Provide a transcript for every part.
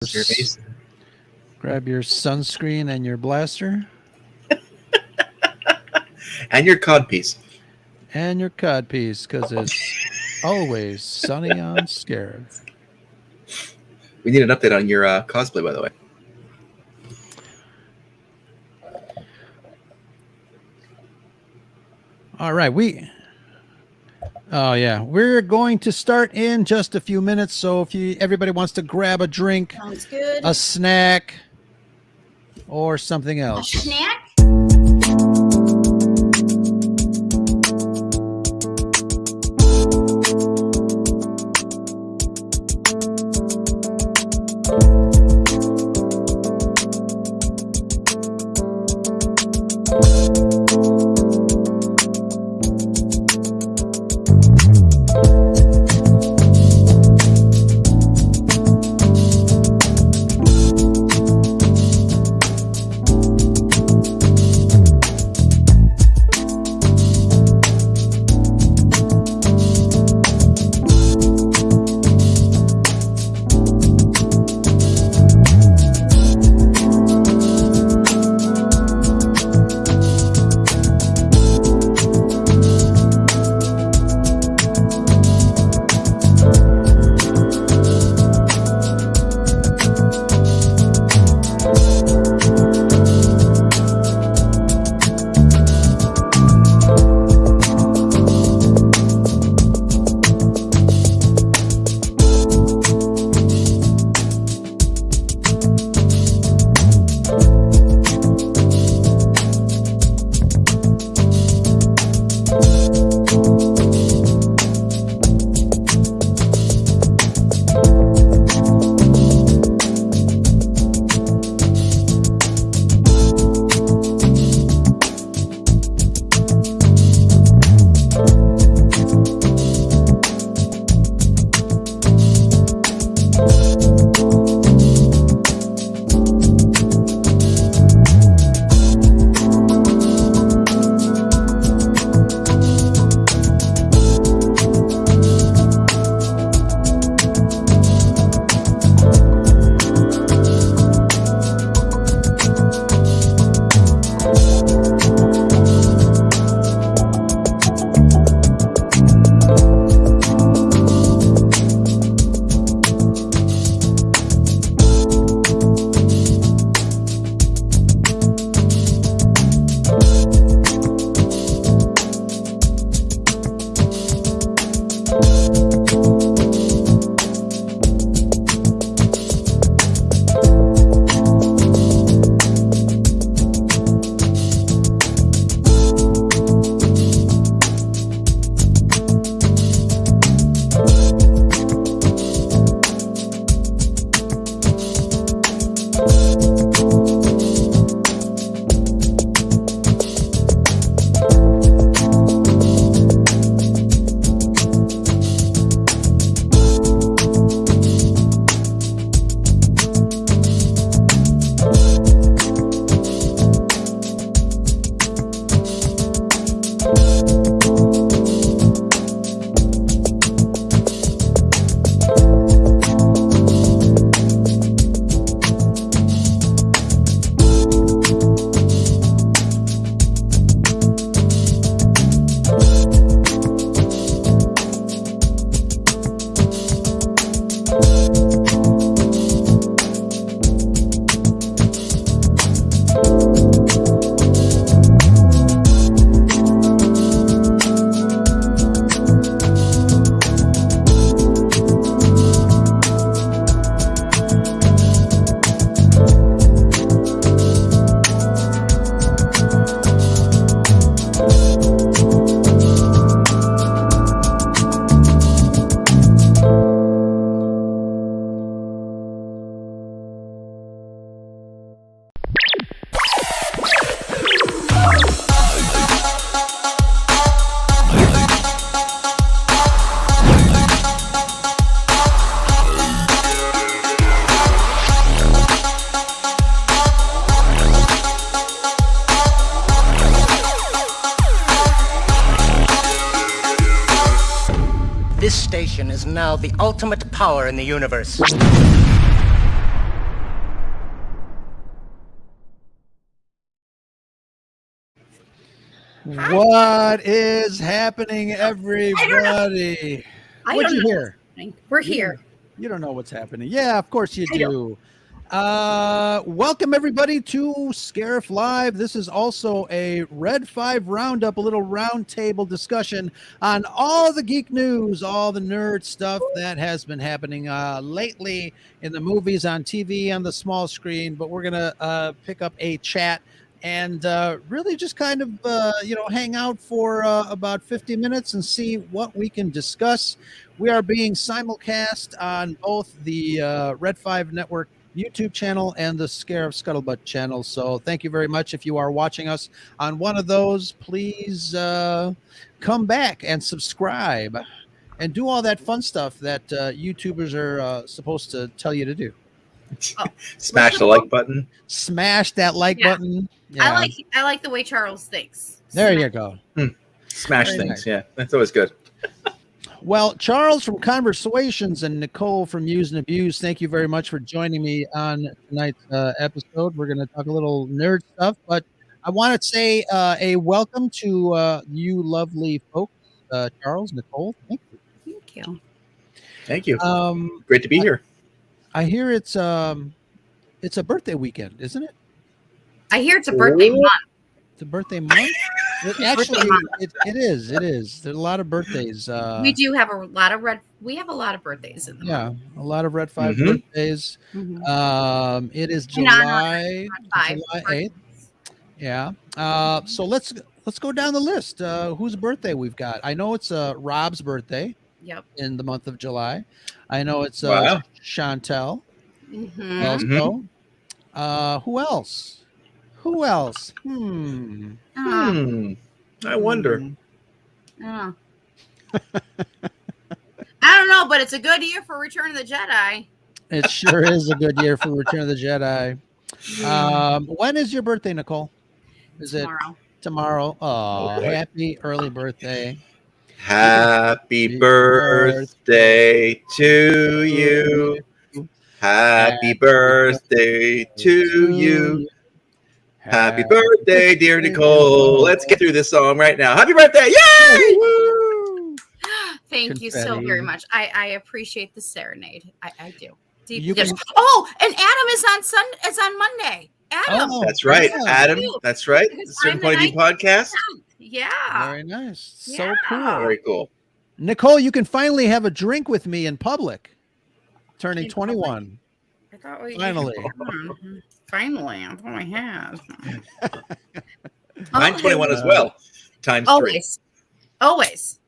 your face. Grab your sunscreen and your blaster. And your codpiece. And your codpiece, because it's always sunny on Scarif. We need an update on your cosplay, by the way. All right, we're going to start in just a few minutes. So if everybody wants to grab a drink, sounds good. A snack, or something else. A snack? This station is now the ultimate power in the universe. What is happening, everybody? I What'd don't you know hear? what's happening. We're here. You don't know what's happening. Yeah, of course you I do. Welcome everybody to Scarif Live. This is also a Red5 Round Up, a little round table discussion on all the geek news, all the nerd stuff that has been happening lately in the movies, on TV, on the small screen. But we're gonna pick up a chat and really just kind of hang out for about 50 minutes and see what we can discuss. We are being simulcast on both the Red 5 Network YouTube channel and the Scarif Scuttlebutt channel. So thank you very much. If you are watching us on one of those, please come back and subscribe and do all that fun stuff that YouTubers are supposed to tell you to do. Smash the like button. Smash that like button. Yeah. I like the way Charles thinks. There you go. Smash Very things. nice. Yeah, that's always good. Well, Charles from Conversations and Nicole from Use and Abuse, thank you very much for joining me on tonight's episode. We're going to talk a little nerd stuff, but I want to say a welcome to you lovely folks, Charles, Nicole. Thank you. Thank you. Thank you. Great to be here. I hear it's a birthday weekend, isn't it? I hear it's a birthday month. It's a birthday month. Actually, it is. It is. There's a lot of birthdays. We do have a lot of a lot of birthdays in the month. A lot of Red 5 birthdays. It is July 8th. Yeah. So let's go down the list. Whose birthday we've got? I know it's Rob's birthday. Yep. In the month of July. I know it's Chantel. Also. Who else? I wonder. I don't know, but it's a good year for Return of the Jedi. It sure is a good year for Return of the Jedi. When is your birthday, Nicole? Is tomorrow. It tomorrow? Oh, happy early birthday. Happy birthday to you. Happy birthday to you. Happy birthday, dear Nicole. Let's get through this song right now. Happy birthday. Yay! Woo! Thank you so very much. I appreciate the serenade. I do. And Adam is on Monday. Adam. Oh, that's right. Adam. That's right. The Certain Point of View podcast. Yeah. Very nice. So cool. Very cool. Nicole, you can finally have a drink with me in public. Turning 21. I thought we finally. Finally, I thought I had. Mine 21 as well. Times 3. Always.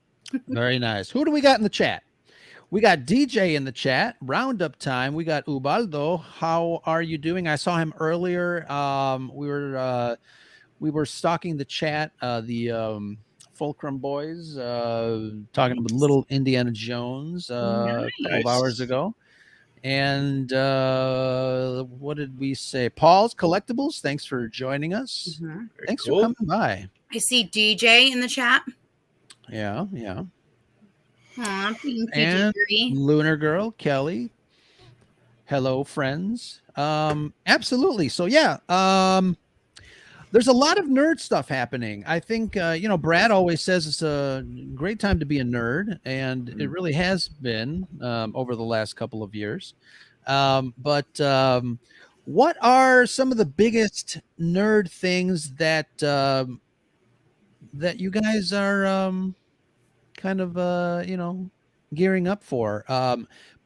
Very nice. Who do we got in the chat? We got DJ in the chat. Roundup time. We got Ubaldo. How are you doing? I saw him earlier. We were stalking the chat. The Fulcrum Boys talking about little Indiana Jones a couple of hours ago. And what did we say? Paul's Collectibles, thanks for joining us. Thanks for coming by. I see DJ in the chat. Yeah. Thank you, and Lunar Girl, Kelly. Hello, friends. Absolutely. So there's a lot of nerd stuff happening. I think Brad always says it's a great time to be a nerd, and it really has been over the last couple of years. But what are some of the biggest nerd things that that you guys are kind of gearing up for?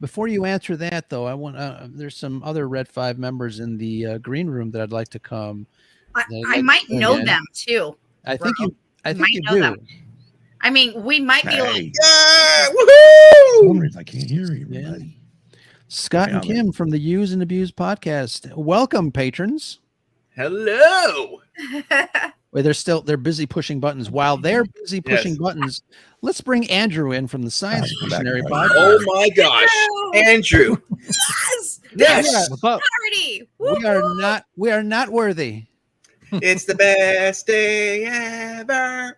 Before you answer that, though, I want there's some other Red 5 members in the green room that I'd like to come. I might know them too. I think you do. Them. I mean, we might be like, woohoo! I can't hear you. Yeah. Scott and Kim from the Use and Abuse podcast. Welcome, patrons. Hello. Wait, they're busy pushing buttons. While they're busy pushing buttons, let's bring Andrew in from the Science Dictionary podcast. Oh my gosh, Andrew! Yes. What's up? We are not worthy. It's the best day ever.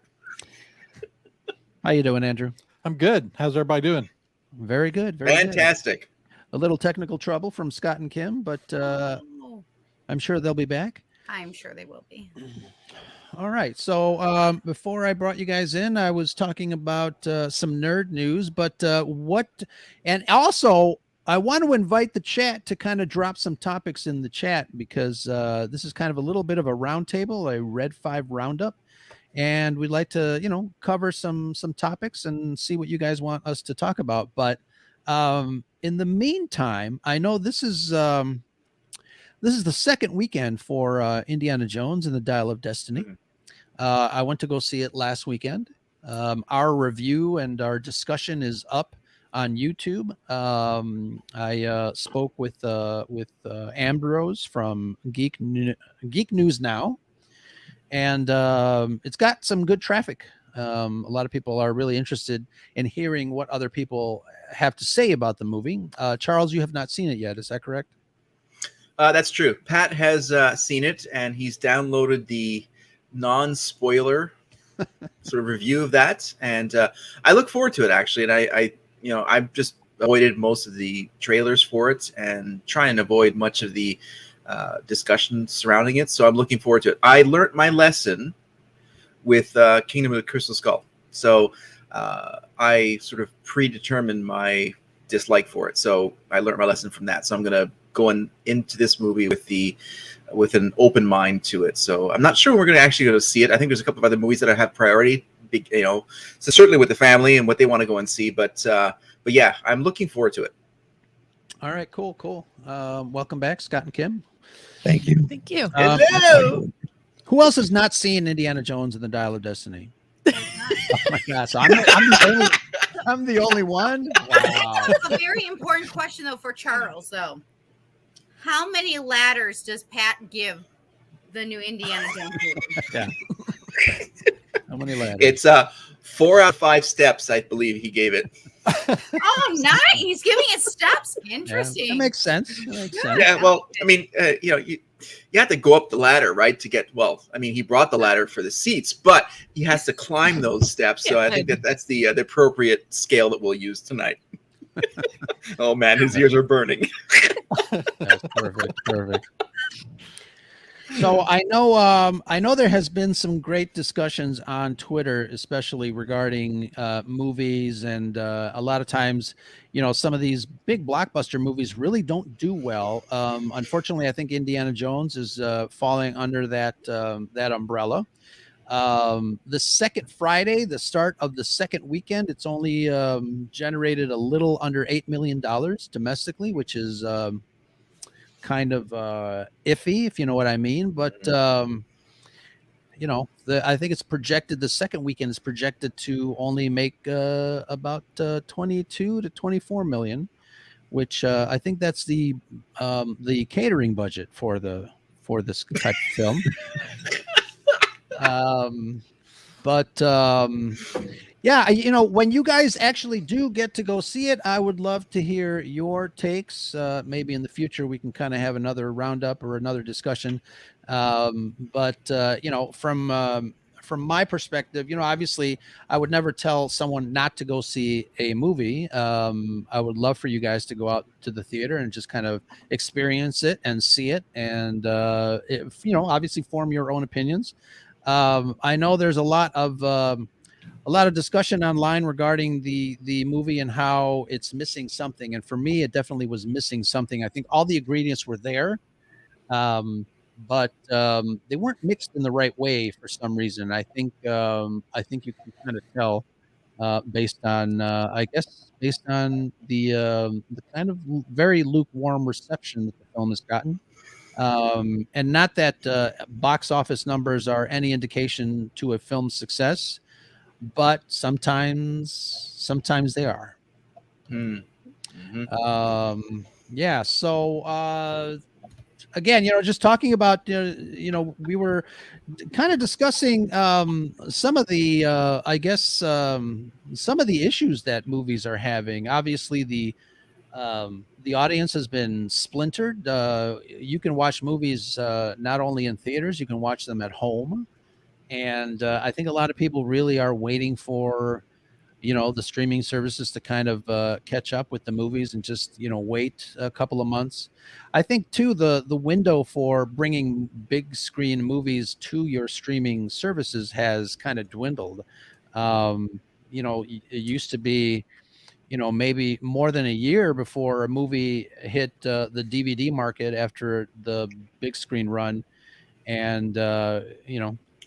How you doing, Andrew? I'm good. How's everybody doing? Very good. Fantastic. Good. A little technical trouble from Scott and Kim, but I'm sure they'll be back. I'm sure they will be. All right. So before I brought you guys in, I was talking about some nerd news, but and also I want to invite the chat to kind of drop some topics in the chat because this is kind of a little bit of a roundtable, a Red 5 Roundup. And we'd like to, cover some topics and see what you guys want us to talk about. But in the meantime, I know this is the second weekend for Indiana Jones and the Dial of Destiny. I went to go see it last weekend. Our review and our discussion is up on YouTube. I spoke with Ambrose from Geek News Now, and it's got some good traffic. A lot of people are really interested in hearing what other people have to say about the movie. Charles, you have not seen it yet. Is that correct? That's true. Pat has seen it, and he's downloaded the non-spoiler sort of review of that, and I look forward to it actually. And I've just avoided most of the trailers for it and try and avoid much of the discussion surrounding it. So I'm looking forward to it. I learned my lesson with Kingdom of the Crystal Skull, so I sort of predetermined my dislike for it. So I learned my lesson from that. So I'm gonna go into this movie with an open mind to it. So I'm not sure we're going to actually go to see it. I think there's a couple of other movies that I have priority, so certainly with the family and what they want to go and see. But yeah, I'm looking forward to it. All right, cool. Welcome back, Scott and Kim. Thank you. Thank you. Hello. Who else has not seen Indiana Jones and the Dial of Destiny? Oh my God! So I'm the only one. Wow. A very important question though for Charles though. How many ladders does Pat give the new Indiana Jones movie? Yeah. How many ladders? It's 4 out of 5 steps, I believe he gave it. Oh, nice! He's giving it steps. Interesting. Yeah, that makes sense. Yeah. Well, I mean, you have to go up the ladder, right? To get. Well, I mean, he brought the ladder for the seats, but he has to climb those steps. So I think that's the appropriate scale that we'll use tonight. Oh man, his ears are burning. That's perfect. So I know there has been some great discussions on Twitter, especially regarding movies, and a lot of times, some of these big blockbuster movies really don't do well. Unfortunately, I think Indiana Jones is falling under that umbrella. The second Friday, the start of the second weekend, it's only generated a little under $8 million domestically, which is kind of iffy, if you know what I mean. But I think it's projected, the second weekend is projected to only make about 22 to 24 million, which I think that's the catering budget for this type of film. Yeah, when you guys actually do get to go see it, I would love to hear your takes. Maybe in the future we can kind of have another roundup or another discussion. From my perspective, obviously I would never tell someone not to go see a movie. I would love for you guys to go out to the theater and just kind of experience it and see it, and obviously form your own opinions. I know there's a lot of discussion online regarding the movie and how it's missing something. And for me, it definitely was missing something. I think all the ingredients were there, but they weren't mixed in the right way for some reason. I think you can kind of tell based on the kind of very lukewarm reception that the film has gotten. And not that box office numbers are any indication to a film's success, but sometimes they are. Mm-hmm. Yeah. So again, just talking about, we were kind of discussing some of the some of the issues that movies are having. Obviously, the audience has been splintered. You can watch movies not only in theaters, you can watch them at home. And I think a lot of people really are waiting for the streaming services to kind of catch up with the movies and just wait a couple of months. I think too the window for bringing big screen movies to your streaming services has kind of dwindled. It used to be maybe more than a year before a movie hit the DVD market after the big screen run, and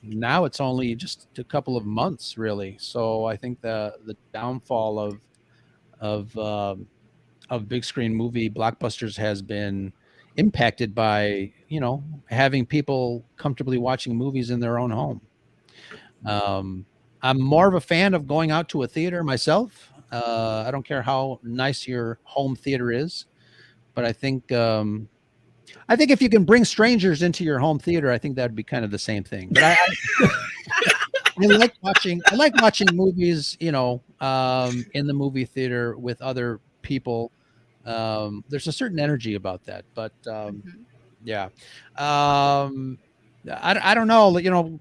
now it's only just a couple of months, really. So I think the downfall of big screen movie blockbusters has been impacted by having people comfortably watching movies in their own home. I'm more of a fan of going out to a theater myself. I don't care how nice your home theater is, but I think if you can bring strangers into your home theater, I think that'd be kind of the same thing. But I like watching movies, in the movie theater with other people. There's a certain energy about that, but yeah. I don't know.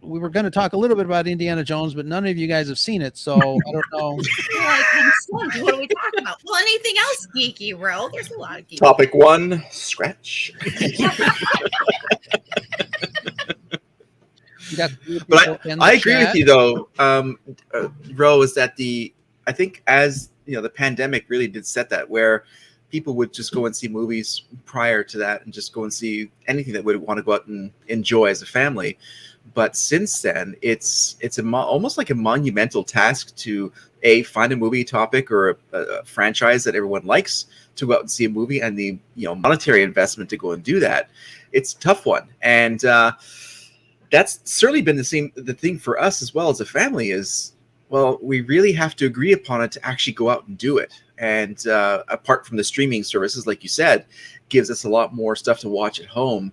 We were going to talk a little bit about Indiana Jones, but none of you guys have seen it, so I don't know. Like, I'm stumped. What are we talking about? Well, anything else geeky, Ro? There's a lot of geeky. Topic 1, scratch. But I agree with you, though, Ro, is that I think as the pandemic really did set that, where people would just go and see movies prior to that and just go and see anything that would want to go out and enjoy as a family. But since then, it's almost like a monumental task to find a movie topic or a franchise that everyone likes to go out and see a movie, and the monetary investment to go and do that. It's a tough one, and that's certainly been the thing for us as well as a family is, well, we really have to agree upon it to actually go out and do it. And apart from the streaming services, like you said, gives us a lot more stuff to watch at home.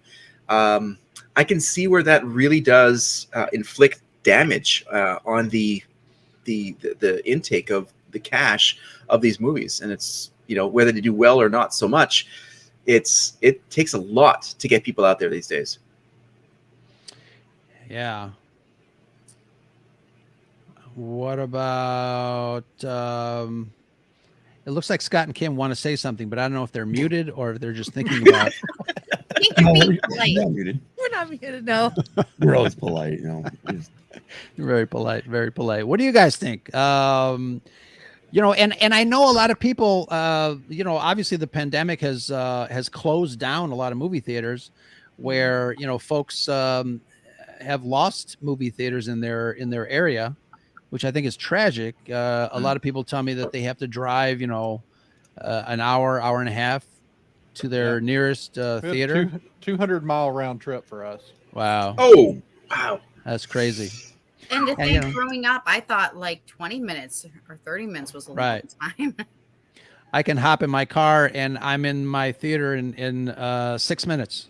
I can see where that really does inflict damage on the intake of the cash of these movies. And it's, whether they do well or not so much, it takes a lot to get people out there these days. Yeah. What about it looks like Scott and Kim want to say something, but I don't know if they're muted or if they're just thinking about I think you're being polite. We're not muted. We're not muted, no. We're always polite, very polite, very polite. What do you guys think? And I know a lot of people, obviously the pandemic has closed down a lot of movie theaters where, folks have lost movie theaters in their area, which I think is tragic. A lot of people tell me that they have to drive, an hour and a half to their nearest theater. 200-mile round trip for us. Wow. Oh, wow. That's crazy. And to think, growing up, I thought like 20 minutes or 30 minutes was a long time. I can hop in my car and I'm in my theater in 6 minutes.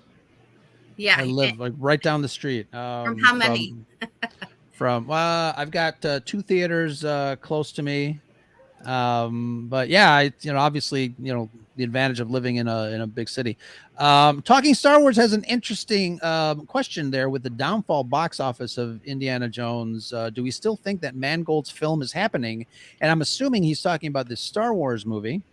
Yeah. I live like right down the street. From how many? I've got 2 theaters close to me. But yeah, obviously, the advantage of living in a big city. Talking Star Wars has an interesting question there with the downfall box office of Indiana Jones. Do we still think that Mangold's film is happening? And I'm assuming he's talking about this Star Wars movie.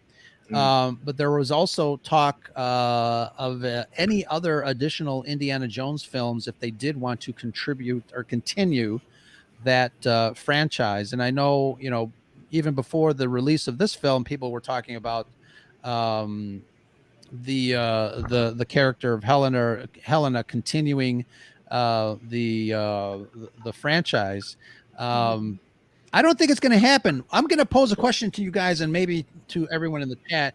But there was also talk of any other additional Indiana Jones films if they did want to contribute or continue that franchise. And I know, even before the release of this film, people were talking about the character of Helena continuing the franchise. I don't think it's going to happen. I'm going to pose a question to you guys and maybe to everyone in the chat.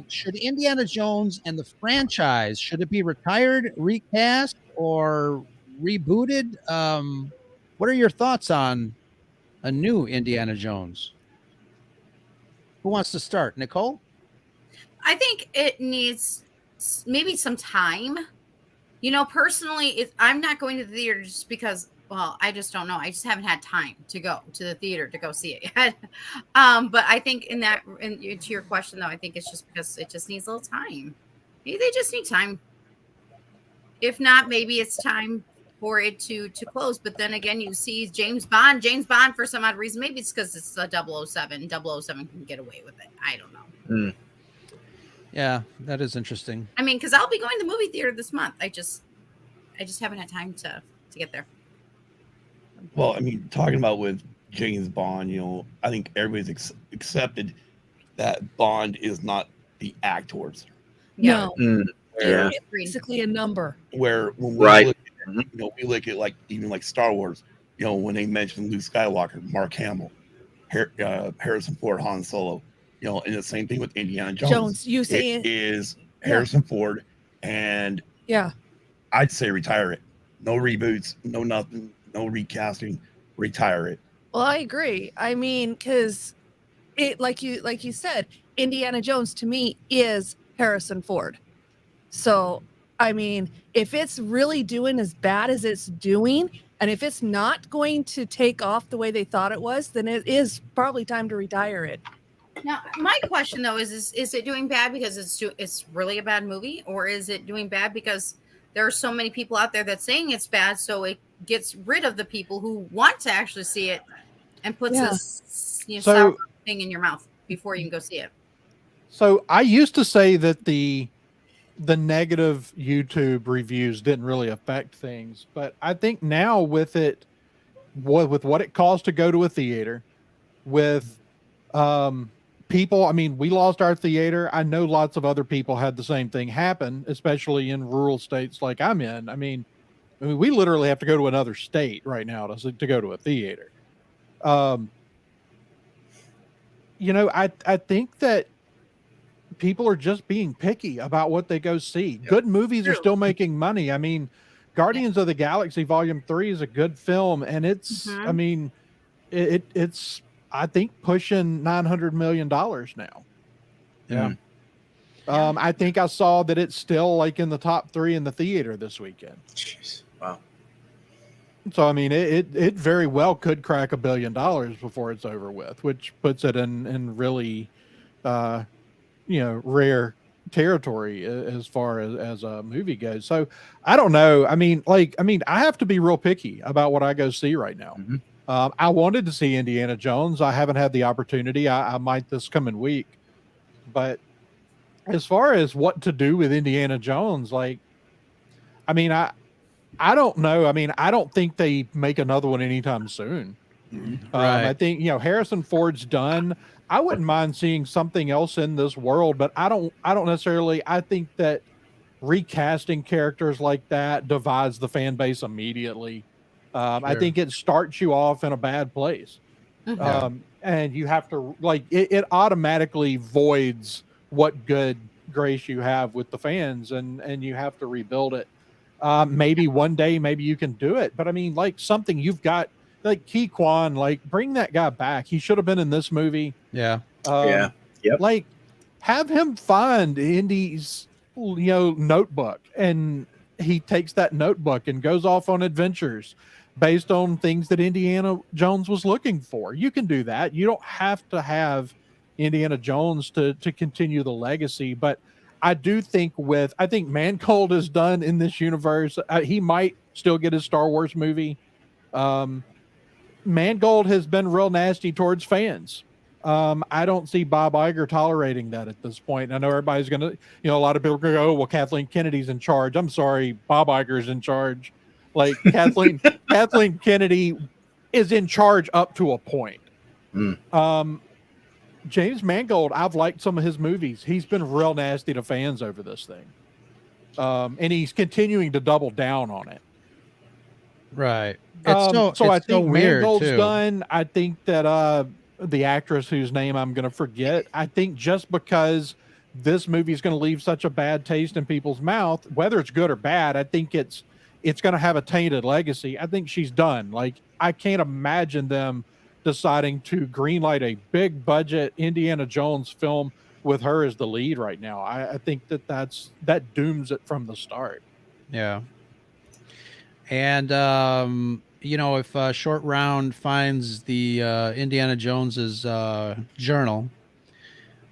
Should Indiana Jones and the franchise, should it be retired, recast, or rebooted? What are your thoughts on a new Indiana Jones? Who wants to start? Nicole? I think it needs maybe some time. Personally, I'm not going to the theater just because, well, I just don't know. I just haven't had time to go to the theater to go see it yet. But I think to your question, though, I think it's just because it just needs a little time. Maybe they just need time. If not, maybe it's time for it to close. But then again, you see James Bond for some odd reason. Maybe it's because it's a 007. 007 can get away with it. I don't know. Yeah, that is interesting. I mean, because I'll be going to the movie theater this month. I just haven't had time to get there. Well, I mean, talking about with James Bond, you know, I think everybody's accepted that Bond is not the actors. Yeah. No, Yeah. it's basically a number. Where when we Right. look at, you know, we look at like even like Star Wars, you know, when they mentioned Luke Skywalker, Mark Hamill, Harrison Ford, Han Solo, you know, and the same thing with Indiana Jones. You say It is Harrison Ford, and yeah. I'd say retire it. No reboots, no nothing, no recasting. Retire it. Well, I agree. I mean, because it, like you said, Indiana Jones to me is Harrison Ford. So, I mean, if it's really doing as bad as it's doing, and if it's not going to take off the way they thought it was, then it is probably time to retire it. Now, my question though is it doing bad because it's really a bad movie, or is it doing bad because there are so many people out there that's saying it's bad, so it gets rid of the people who want to actually see it and puts this sour thing in your mouth before you can go see it. So I used to say that the negative YouTube reviews didn't really affect things, but I think now with what it costs to go to a theater, with people, I mean, we lost our theater. I know lots of other people had the same thing happen, especially in rural states like I'm in. I mean, we literally have to go to another state right now to go to a theater. You know, I think that people are just being picky about what they go see. Yep. Good movies are still making money. I mean, Guardians of the Galaxy Volume 3 is a good film, and it's I mean, it's I think pushing $900 million now. Yeah. I think I saw that it's still like in the top 3 in the theater this weekend. Jeez. Wow. So I mean, it very well could crack $1 billion before it's over with, which puts it in really, rare territory as far as a movie goes. So I don't know. I mean, I have to be real picky about what I go see right now. Mhm. I wanted to see Indiana Jones. I haven't had the opportunity. I might this coming week, but as far as what to do with Indiana Jones, like, I mean, I don't know. I mean, I don't think they make another one anytime soon. Right. I think, Harrison Ford's done. I wouldn't mind seeing something else in this world, but I don't necessarily, I think that recasting characters like that divides the fan base immediately. I think it starts you off in a bad place. And you have to it automatically voids what good grace you have with the fans, and you have to rebuild it. Maybe one day, maybe you can do it. But I mean, like something you've got, like Ki Kwan, like bring that guy back. He should have been in this movie. Yeah. Yeah. Yep. Like have him find Indy's, notebook, and he takes that notebook and goes off on adventures based on things that Indiana Jones was looking for. You can do that. You don't have to have Indiana Jones to continue the legacy, but I do think I think Mangold is done in this universe. He might still get his Star Wars movie. Mangold has been real nasty towards fans. I don't see Bob Iger tolerating that at this point. I know everybody's going to, a lot of people are going to go, oh, well, Kathleen Kennedy's in charge. I'm sorry, Bob Iger's in charge. Like Kathleen Kennedy is in charge up to a point. James Mangold, I've liked some of his movies. He's been real nasty to fans over this thing. And he's continuing to double down on it. Right. So I think weird Mangold's too. done. I think that the actress whose name I'm going to forget, I think just because this movie is going to leave such a bad taste in people's mouth, whether it's good or bad, I think it's going to have a tainted legacy. I think she's done. Like, I can't imagine them deciding to greenlight a big budget Indiana Jones film with her as the lead right now. I think that dooms it from the start. Yeah. And, if Short Round finds the Indiana Jones's journal,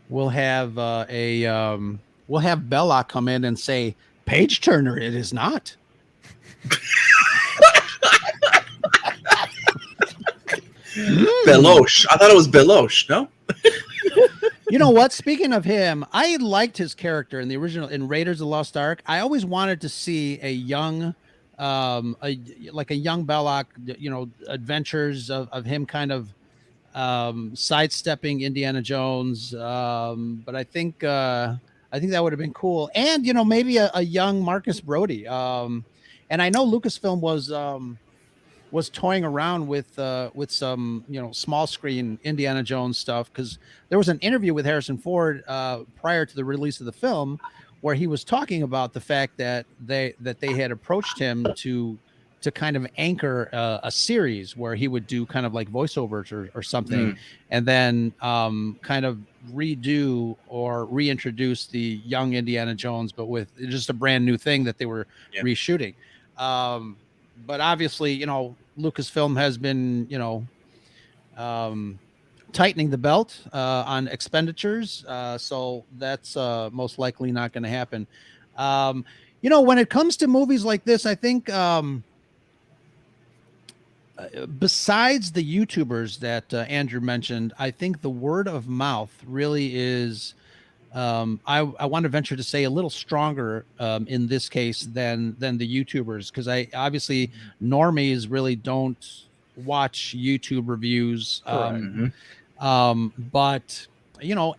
we'll have Belloc come in and say, "Page turner, it is not." Belosh. I thought it was Belosh. No. You know what? Speaking of him, I liked his character in the original in Raiders of the Lost Ark. I always wanted to see a young, like a young Belloc, adventures of him kind of sidestepping Indiana Jones. But I think that would have been cool, and maybe a young Marcus Brody. And I know Lucasfilm was toying around with some small screen Indiana Jones stuff, because there was an interview with Harrison Ford prior to the release of the film where he was talking about the fact that they had approached him to kind of anchor a series where he would do kind of like voiceovers or something, and then kind of redo or reintroduce the young Indiana Jones, but with just a brand new thing that they were reshooting. But obviously, Lucasfilm has been, tightening the belt on expenditures. So that's most likely not going to happen. When it comes to movies like this, I think besides the YouTubers that Andrew mentioned, I think the word of mouth really is, I want to venture to say, a little stronger in this case than the YouTubers, because I obviously normies really don't watch YouTube reviews. But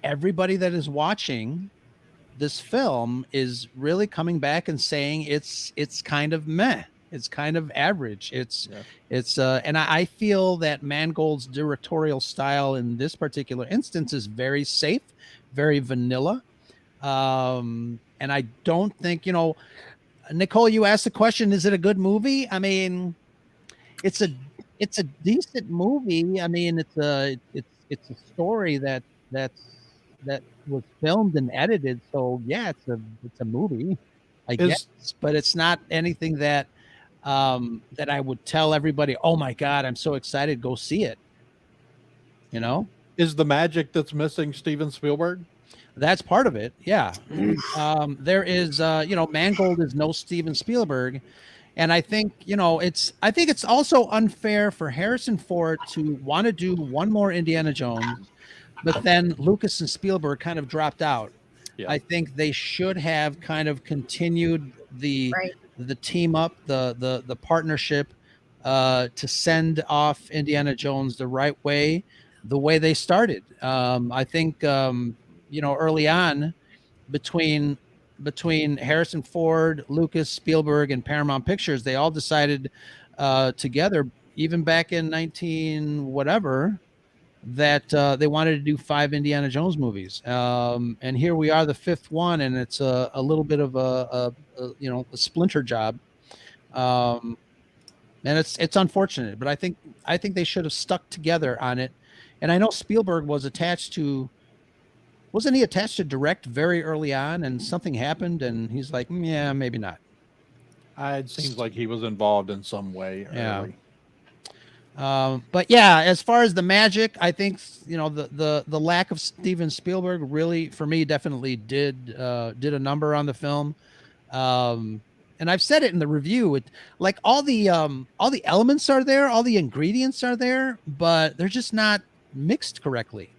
everybody that is watching this film is really coming back and saying it's kind of meh. It's kind of average. And I feel that Mangold's directorial style in this particular instance is very safe, very vanilla. And I don't think, Nicole, you asked the question, is it a good movie? I mean, it's a decent movie. I mean, it's a story that was filmed and edited. So yeah, it's a movie, I guess, but it's not anything that I would tell everybody, oh my God, I'm so excited, go see it. Is the magic that's missing Steven Spielberg? That's part of it. Yeah. There is, Mangold is no Steven Spielberg. And I think, it's also unfair for Harrison Ford to want to do one more Indiana Jones, but then Lucas and Spielberg kind of dropped out. Yeah. I think they should have kind of continued the team up, the partnership, to send off Indiana Jones the right way, the way they started. I think, early on, between Harrison Ford, Lucas, Spielberg, and Paramount Pictures, they all decided together, even back in 19 whatever, that they wanted to do 5 Indiana Jones movies. And here we are, the 5th one, and it's a little bit of a splinter job. And it's unfortunate, but I think they should have stuck together on it. And I know Spielberg wasn't he attached to direct very early on, and something happened and he's like, yeah, maybe not. It seems like he was involved in some way early. But yeah, as far as the magic, I think the lack of Steven Spielberg really, for me, definitely did a number on the film. And I've said it in the review. Like all the elements are there, all the ingredients are there, but they're just not mixed correctly.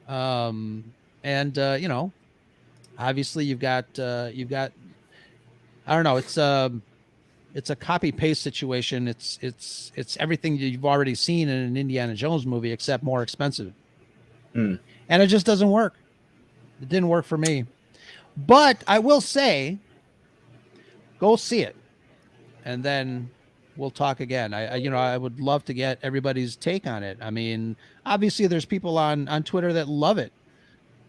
And obviously you've got I don't know, it's a copy paste situation. It's everything you've already seen in an Indiana Jones movie, except more expensive. And it just doesn't work. It didn't work for me. But I will say, go see it, and then we'll talk again. I would love to get everybody's take on it. I mean, obviously there's people on Twitter that love it.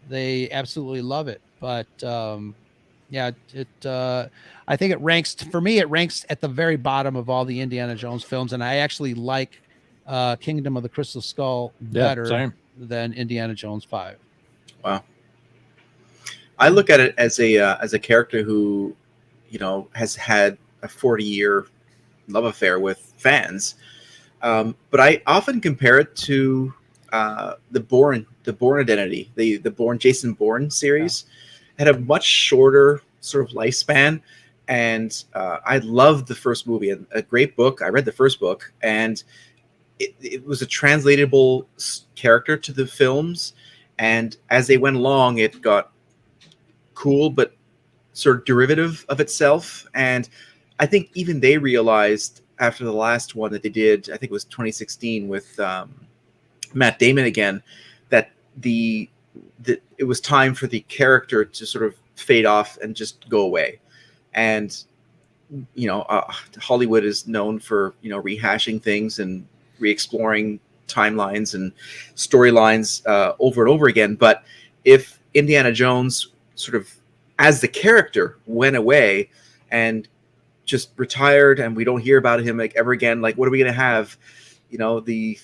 They absolutely love it. But I think it ranks, for me, it ranks at the very bottom of all the Indiana Jones films. And I actually like Kingdom of the Crystal Skull better than Indiana Jones 5. Wow. I look at it as a character who, has had a 40-year love affair with fans. But I often compare it to the Bourne Identity, the Jason Bourne series. Had a much shorter sort of lifespan, and I loved the first movie. A great book. I read the first book, and it was a translatable character to the films, and as they went along, it got cool, but sort of derivative of itself. And I think even they realized after the last one that they did, I think it was 2016 with Matt Damon again, that it was time for the character to sort of fade off and just go away. And Hollywood is known for rehashing things and re-exploring timelines and storylines over and over again. But if Indiana Jones sort of as the character went away and just retired and we don't hear about him like ever again, like what are we going to have? The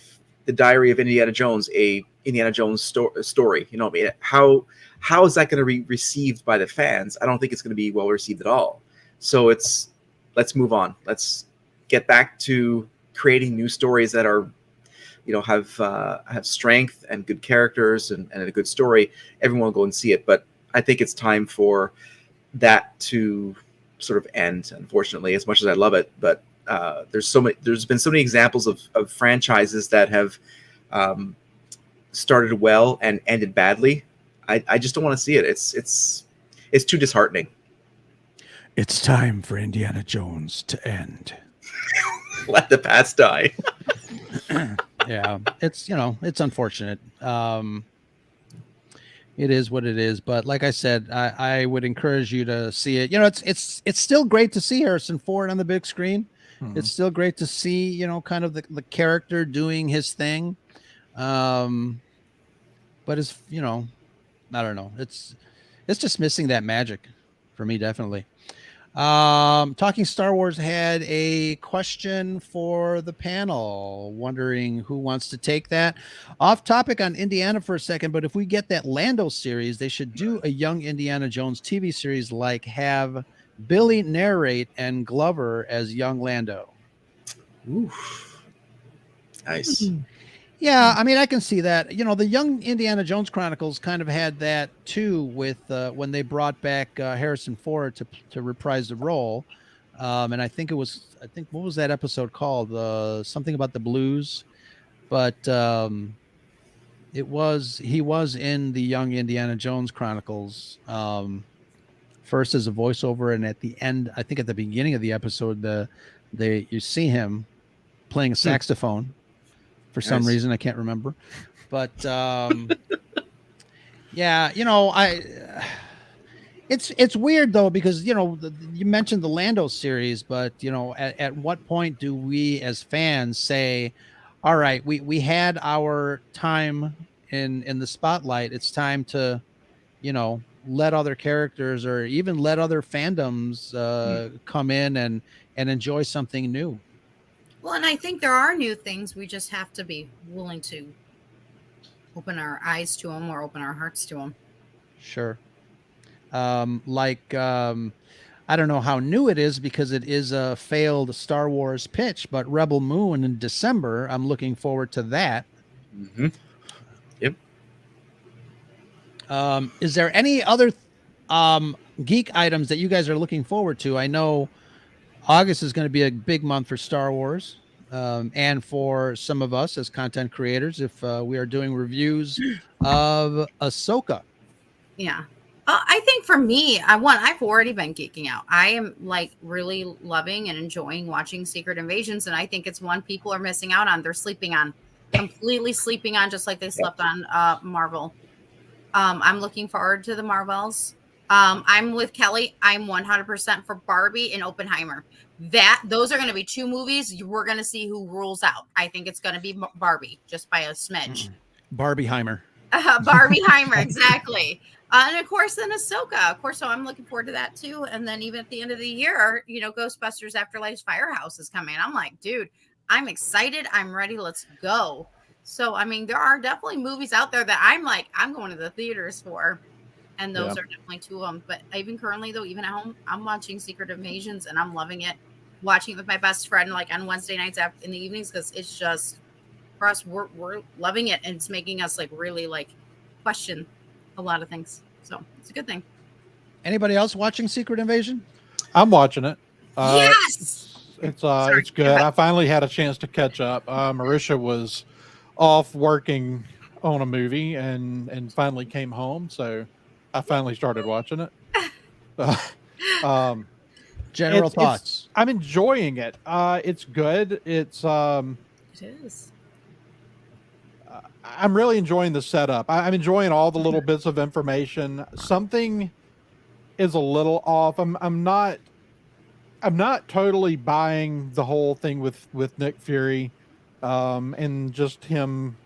Diary of Indiana Jones, a Indiana Jones story. I mean, how is that going to be received by the fans? I don't think it's going to be well received at all. So let's move on. Let's get back to creating new stories that are, have strength and good characters and a good story. Everyone will go and see it. But I think it's time for that to sort of end, unfortunately, as much as I love it. But there's been so many examples of franchises that have started well and ended badly. I just don't want to see it. It's too disheartening. It's time for Indiana Jones to end. Let the past die. Yeah, it's unfortunate. It is what it is, but like I said, I would encourage you to see it. It's still great to see Harrison Ford on the big screen. Mm-hmm. It's still great to see kind of the character doing his thing. But it's I don't know. It's just missing that magic for me, definitely. Talking Star Wars had a question for the panel, wondering who wants to take that. Off topic on Indiana for a second, but if we get that Lando series, they should do a young Indiana Jones TV series, like have Billy narrate and Glover as young Lando. Oof. Nice. Yeah, I mean, I can see that. The Young Indiana Jones Chronicles kind of had that too, with when they brought back Harrison Ford to reprise the role. And I think what was that episode called? Something about the blues. But he was in the Young Indiana Jones Chronicles first as a voiceover, and at the end, I think at the beginning of the episode, you see him playing a saxophone. For some reason, I can't remember, but yeah, it's weird though, because you mentioned the Lando series, but at what point do we as fans say, all right, we had our time in the spotlight, it's time to let other characters or even let other fandoms come in and enjoy something new. Well, and I think there are new things. We just have to be willing to open our eyes to them or open our hearts to them. Sure. I don't know how new it is because it is a failed Star Wars pitch, but Rebel Moon in December, I'm looking forward to that. Mm-hmm. Yep. Is there any other geek items that you guys are looking forward to? I know August is going to be a big month for Star Wars, and for some of us as content creators, if we are doing reviews of Ahsoka. Yeah. I think for me, I've already been geeking out. I am really loving and enjoying watching Secret Invasions, and I think it's one people are missing out on. They're completely sleeping on, just like they slept on Marvel. I'm looking forward to the Marvels. I'm with Kelly. I'm 100% for Barbie and Oppenheimer. Those are going to be two movies. We're going to see who rules out. I think it's going to be Barbie, just by a smidge. Barbieheimer. Barbieheimer, exactly. And of course, then Ahsoka. Of course, so I'm looking forward to that too. And then even at the end of the year, Ghostbusters Afterlife's Firehouse is coming. I'm like, dude, I'm excited. I'm ready. Let's go. So, I mean, there are definitely movies out there that I'm going to the theaters for. And those are definitely two of them. But even currently, though, even at home, I'm watching Secret Invasions and I'm loving it. Watching it with my best friend, on Wednesday nights in the evenings, because it's just, for us, we're loving it. And it's making us really question a lot of things. So it's a good thing. Anybody else watching Secret Invasion? I'm watching it. Yes. It's good. I finally had a chance to catch up. Marisha was off working on a movie and finally came home, so I finally started watching it. um, General thoughts. I'm enjoying it. It's good. It is. I'm really enjoying the setup. I'm enjoying all the little bits of information. Something is a little off. I'm not totally buying the whole thing with Nick Fury, and just him.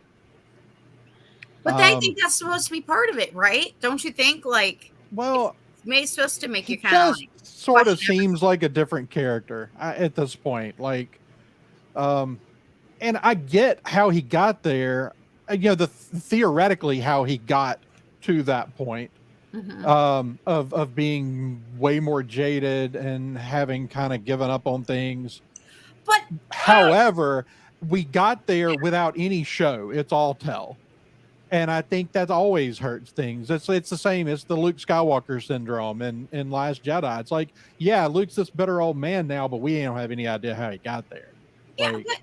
But I think that's supposed to be part of it, right? Don't you think? Like, well, it's supposed to make you he kind of just sort of seems like a different character at this point. Like, and I get how he got there. You know, theoretically how he got to that point. Of being way more jaded and having kind of given up on things. But however, we got there without any show. It's all tell. And I think that always hurts things. It's the same. It's the Luke Skywalker syndrome in Last Jedi. It's like, yeah, Luke's this bitter old man now, but we don't have any idea how he got there. Yeah, but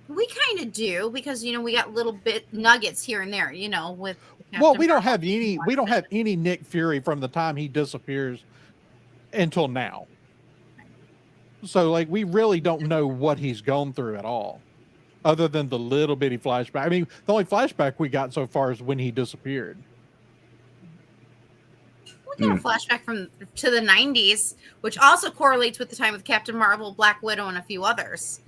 we kind of do, because we got little bit nuggets here and there, with Well, we don't have any Nick Fury from the time he disappears until now. So like we really don't know what he's gone through at all, other than the little bitty flashback. I mean, the only flashback we got so far is when he disappeared. We got a flashback to the 90s, which also correlates with the time with Captain Marvel, Black Widow, and a few others.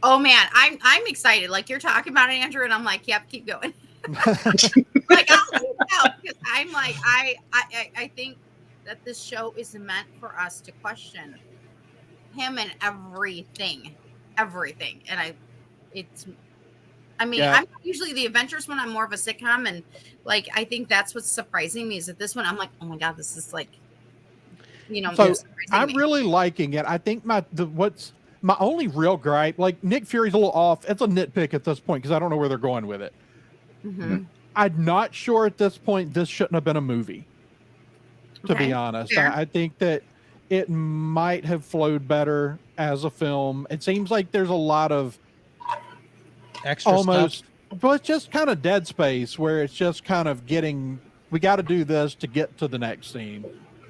Oh man, I'm excited. Like you're talking about it, Andrew, and I'm like, yep, keep going. Like I'll leave it out, because I'm like, I think that this show is meant for us to question him and everything. And I'm not usually the adventurous one. I'm more of a sitcom, and like I think that's what's surprising me is that this one I'm like, oh my god, this is like, So I'm really liking it. I think what's my only real gripe, like Nick Fury's a little off. It's a nitpick at this point because I don't know where they're going with it. I'm not sure at this point this shouldn't have been a movie, to be honest. I think that it might have flowed better as a film. It seems like there's a lot of extra stuff. But it's just kind of dead space where it's just kind of we got to do this to get to the next scene.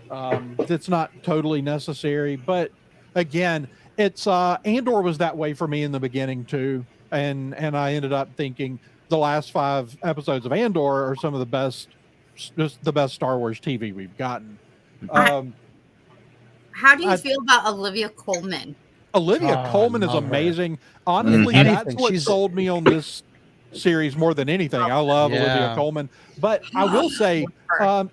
It's not totally necessary, but again, it's Andor was that way for me in the beginning too, and I ended up thinking the last 5 episodes of Andor are some of the best Star Wars TV we've gotten. How do you feel about Olivia Colman? Olivia Colman is amazing. Honestly, that's what sold me on this series more than anything. I love Olivia Colman, but I will say,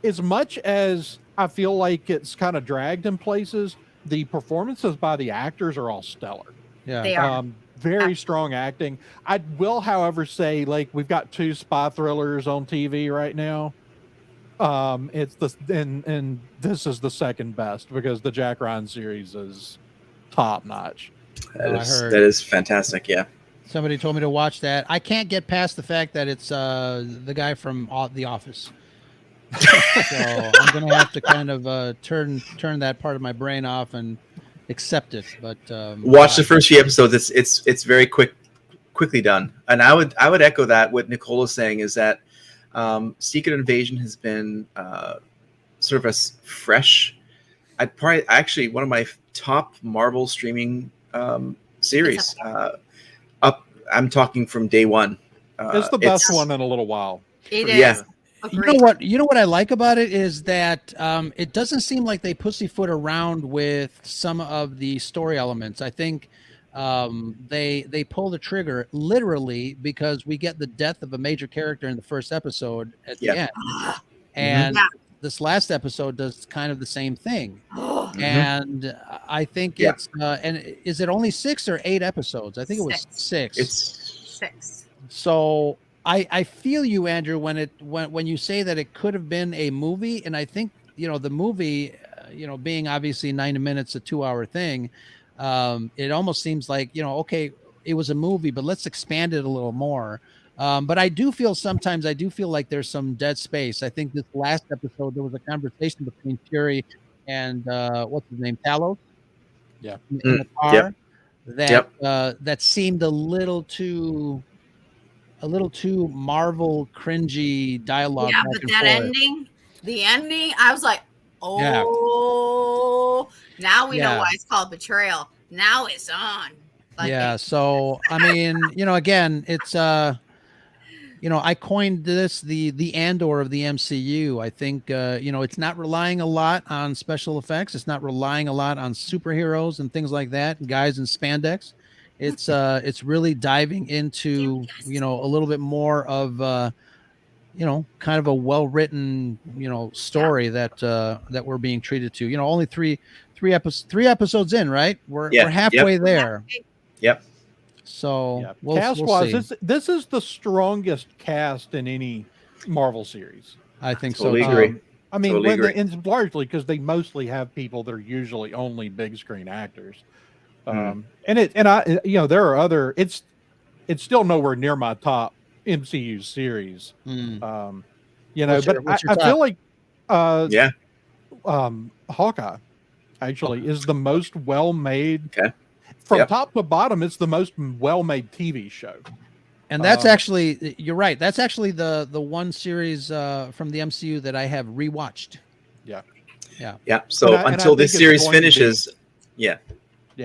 as much as I feel like it's kind of dragged in places, the performances by the actors are all stellar. Yeah, they are. Very strong acting. I will, however, say like we've got 2 spy thrillers on TV right now. It's and this is the second best because the Jack Ryan series is top notch. That is fantastic. Yeah. Somebody told me to watch that. I can't get past the fact that it's the guy from The Office. So I'm gonna have to kind of turn that part of my brain off and accept it. But watch the first few episodes. It's very quickly done. And I would echo that. What Nicola's saying is that Secret Invasion has been sort of a fresh. I'd probably actually one of my top Marvel streaming series. I'm talking from day one. It's the best one in a little while. It is. Yeah. You know what I like about it is that it doesn't seem like they pussyfoot around with some of the story elements. I think they pull the trigger literally because we get the death of a major character in the first episode at the end, and this last episode does kind of the same thing. And I think it's and is it only 6 or 8 episodes? I think it was 6. It's 6. So I feel you, Andrew, when you say that it could have been a movie, and I think the movie, being obviously 90 minutes, a 2-hour thing, it almost seems like okay, it was a movie, but let's expand it a little more. But I do feel sometimes like there's some dead space. I think this last episode there was a conversation between Fury and what's his name, Talos. in the car Yep. that seemed a little too Marvel cringy dialogue. Yeah, back but and that forth. the ending, I was like, Yeah. oh, now we know Yeah. why it's called betrayal. Now it's on. Like, Yeah. So I mean, again, it's I coined this the Andor of the MCU. I think it's not relying a lot on special effects. It's not relying a lot on superheroes and things like that, guys in spandex. It's really diving into a little bit more of kind of a well-written story that we're being treated to. Only three episodes in, right? We're halfway there. Yep. So cast we'll wise, see. this is the strongest cast in any Marvel series. I think Totally so. agree. I mean, Totally agree. and largely because they mostly have people that are usually only big screen actors. And I there are other. It's still nowhere near my top MCU series. Mm. But what's your I top? feel like Yeah. Hawkeye actually is the most well-made. Okay. From Yep. top to bottom, it's the most well-made TV show. And that's actually, you're right. That's actually the one series from the MCU that I have rewatched. Yeah. So until this series finishes, yeah,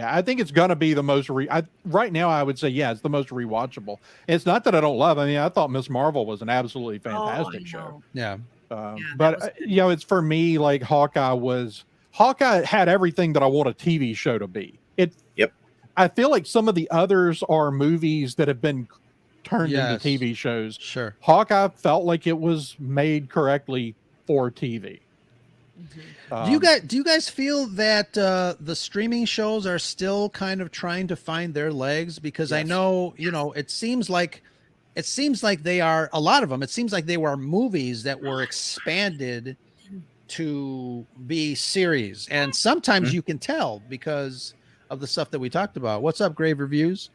I think it's going to be the most. Right now, I would say, it's the most rewatchable. It's not that I don't love. I mean, I thought Miss Marvel was an absolutely fantastic show. Yeah. But it's for me like Hawkeye had everything that I want a TV show to be. I feel like some of the others are movies that have been turned into TV shows. Sure. Hawkeye felt like it was made correctly for TV. Do you guys feel that the streaming shows are still kind of trying to find their legs? Because I know, it seems like they are, a lot of them, it seems like they were movies that were expanded to be series. And sometimes you can tell because of the stuff that we talked about. What's up, Grave Reviews?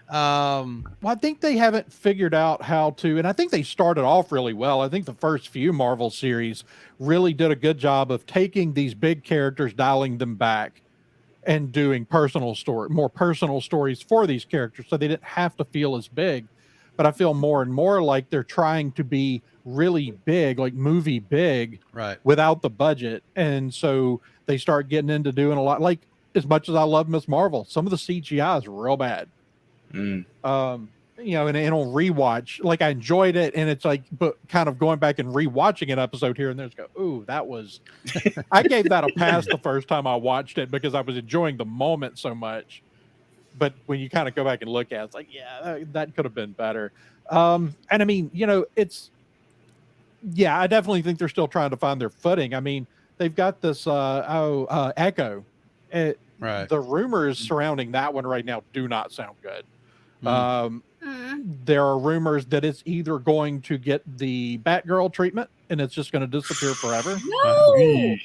Well, I think they haven't figured out how to, and I think they started off really well. I think the first few Marvel series really did a good job of taking these big characters, dialing them back, and doing more personal stories for these characters, so they didn't have to feel as big. But I feel more and more like they're trying to be really big, like movie big, right, without the budget, and so they start getting into doing a lot. Like, as much as I love Miss Marvel, some of the CGI is real bad. And on rewatch, like I enjoyed it, and it's like, but kind of going back and rewatching an episode here and there, go, ooh, that was. I gave that a pass the first time I watched it because I was enjoying the moment so much. But when you kind of go back and look at it, it's like, that could have been better. And I mean, it's. Yeah, I definitely think they're still trying to find their footing. I mean, they've got this Echo. Right. The rumors surrounding that one right now do not sound good. There are rumors that it's either going to get the Batgirl treatment and it's just going to disappear forever. No.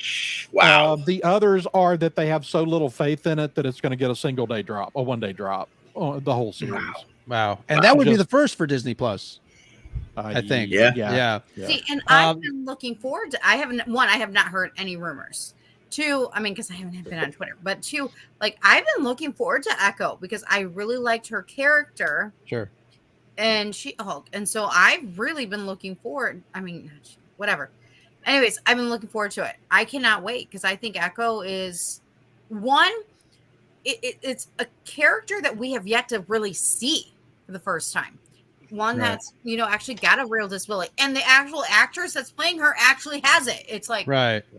Wow. The others are that they have so little faith in it that it's going to get a 1 day drop, the whole series. Wow. And that would be the first for Disney Plus. I think. Yeah. See, and I've been looking forward to. I have not heard any rumors. 2, I mean, because I haven't been on Twitter, but 2, like I've been looking forward to Echo because I really liked her character. Sure. And She-Hulk, and so I've really been looking forward. I mean, whatever. Anyways, I've been looking forward to it. I cannot wait because I think Echo is one. It's a character that we have yet to really see for the first time. One that's actually got a real disability, and the actual actress that's playing her actually has it. It's like,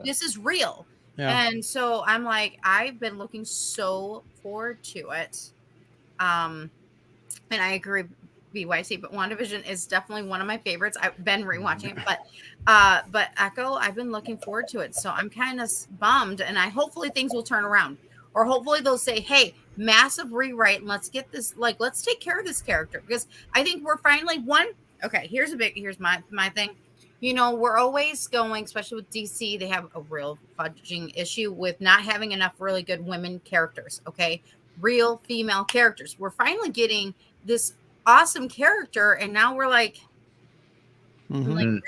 this is real. Yeah. And so I'm like, I've been looking so forward to it. And I agree, BYC, but WandaVision is definitely one of my favorites. I've been rewatching it, but Echo, I've been looking forward to it. So I'm kind of bummed, and hopefully things will turn around, or hopefully they'll say, hey, massive rewrite, and let's get this, let's take care of this character, because I think we're finally here's my thing. We're always going, especially with DC, they have a real fudging issue with not having enough really good women characters. Okay. Real female characters. We're finally getting this awesome character. And now we're like, really?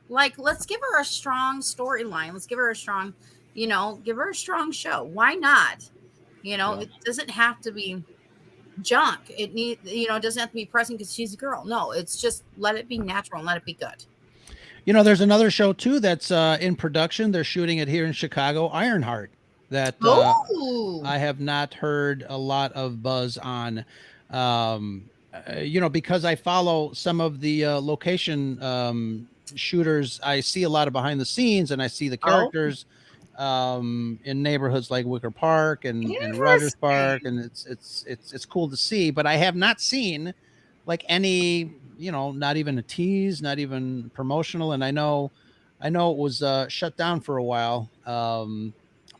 Let's give her a strong storyline. Let's give her a strong, give her a strong show. Why not? You know, Yeah. it doesn't have to be junk. It doesn't have to be pressing because she's a girl. No, it's just let it be natural and let it be good. You know, there's another show too that's in production. They're shooting it here in Chicago, Ironheart. That I have not heard a lot of buzz on. Because I follow some of the location shooters, I see a lot of behind the scenes, and I see the characters in neighborhoods like Wicker Park and Rogers Park, and it's cool to see. But I have not seen like any, not even a tease, not even promotional. And I know it was shut down for a while.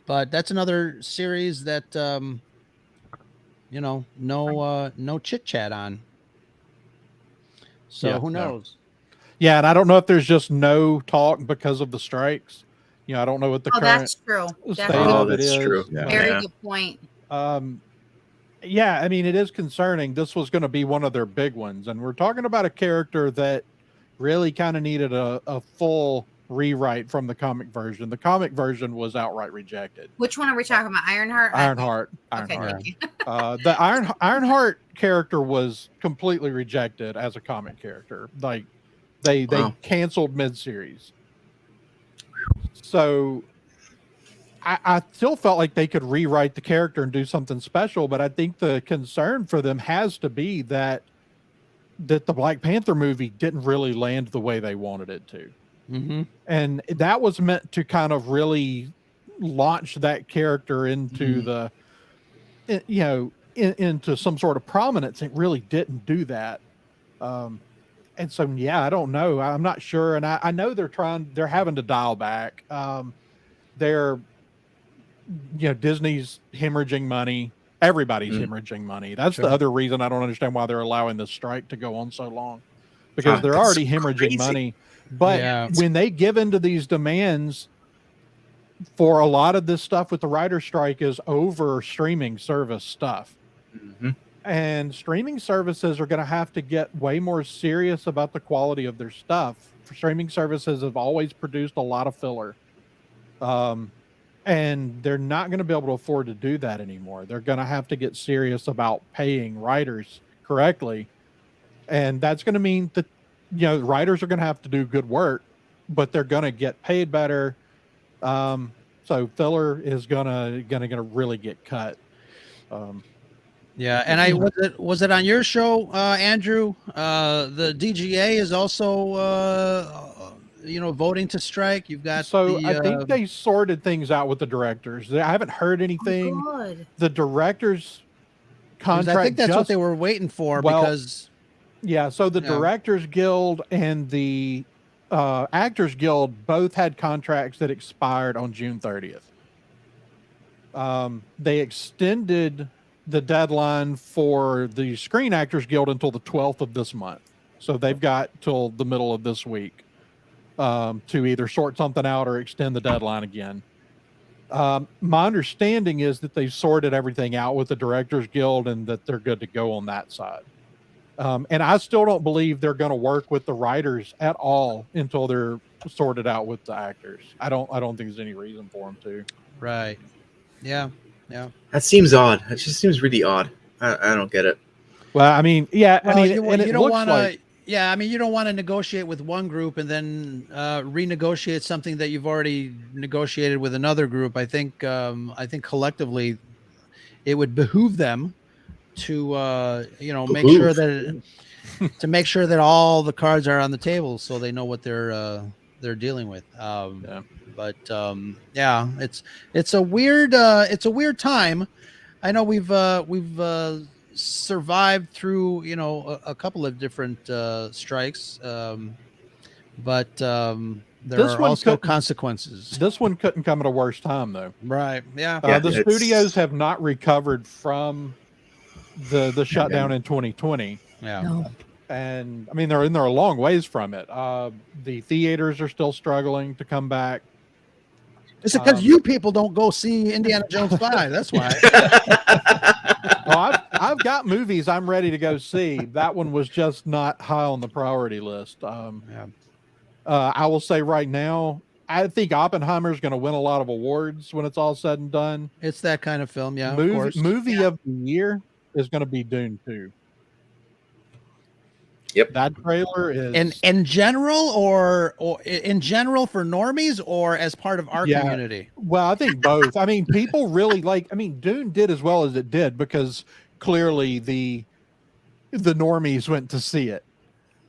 But that's another series that no chit chat on. So Yeah, who no. knows? Yeah, and I don't know if there's just no talk because of the strikes. I don't know what the current that's true. state That's of it that's is. true. but, very good point. Yeah, I mean, it is concerning. This was going to be one of their big ones, and we're talking about a character that really kind of needed a full rewrite from the comic version. The comic version was outright rejected. Which one are we talking about? Ironheart? Ironheart. Okay, Ironheart. thank you. The Ironheart character was completely rejected as a comic character. Like they canceled mid-series. So I still felt like they could rewrite the character and do something special, but I think the concern for them has to be that the Black Panther movie didn't really land the way they wanted it to. Mm-hmm. And that was meant to kind of really launch that character into into some sort of prominence. It really didn't do that. And so, yeah, I don't know. I'm not sure. And I know they're having to dial back. Disney's hemorrhaging money. Everybody's hemorrhaging money. That's the other reason I don't understand why they're allowing this strike to go on so long, because they're already hemorrhaging money. But when they give into these demands for a lot of this stuff with the writer's strike is over streaming service stuff. Mm-hmm. And streaming services are going to have to get way more serious about the quality of their stuff. Streaming services have always produced a lot of filler. And they're not going to be able to afford to do that anymore. They're going to have to get serious about paying writers correctly. And that's going to mean that, writers are going to have to do good work, but they're going to get paid better. So filler is gonna really get cut. Yeah, and was it on your show, Andrew? The DGA is also voting to strike. You've got I think they sorted things out with the directors. I haven't heard anything. Oh, good. The directors contract. I think that's what they were waiting for because. Yeah, so the Directors Guild and the Actors Guild both had contracts that expired on June 30th. They extended the deadline for the Screen Actors Guild until the 12th of this month. So they've got till the middle of this week to either sort something out or extend the deadline again. My understanding is that they've sorted everything out with the Directors Guild and that they're good to go on that side. And I still don't believe they're going to work with the writers at all until they're sorted out with the actors. I don't think there's any reason for them to. Right. Yeah. Yeah. That seems odd. It just seems really odd. I don't get it. Well, I mean, yeah. Well, I mean, you don't want to. Yeah, I mean, you don't want to negotiate with one group and then renegotiate something that you've already negotiated with another group. I think collectively, it would behoove them to make sure that all the cards are on the table so they know what they're dealing with. But it's a weird time. I know we've survived through a couple of different strikes, but there are also consequences. This one couldn't come at a worse time, though. Right? Yeah. The studios have not recovered from the shutdown in 2020. Yeah. No. And I mean, they're a long ways from it. The theaters are still struggling to come back. It's because you people don't go see Indiana Jones 5. That's why. Well, I've got movies I'm ready to go see. That one was just not high on the priority list. I will say right now, I think Oppenheimer's going to win a lot of awards when it's all said and done. It's that kind of film, yeah. Of course. Movie of the year is going to be Dune 2. Yep. That trailer is in general, or in general for normies, or as part of our community. Well, I think both. I mean, people really like. I mean, Dune did as well as it did because clearly the normies went to see it.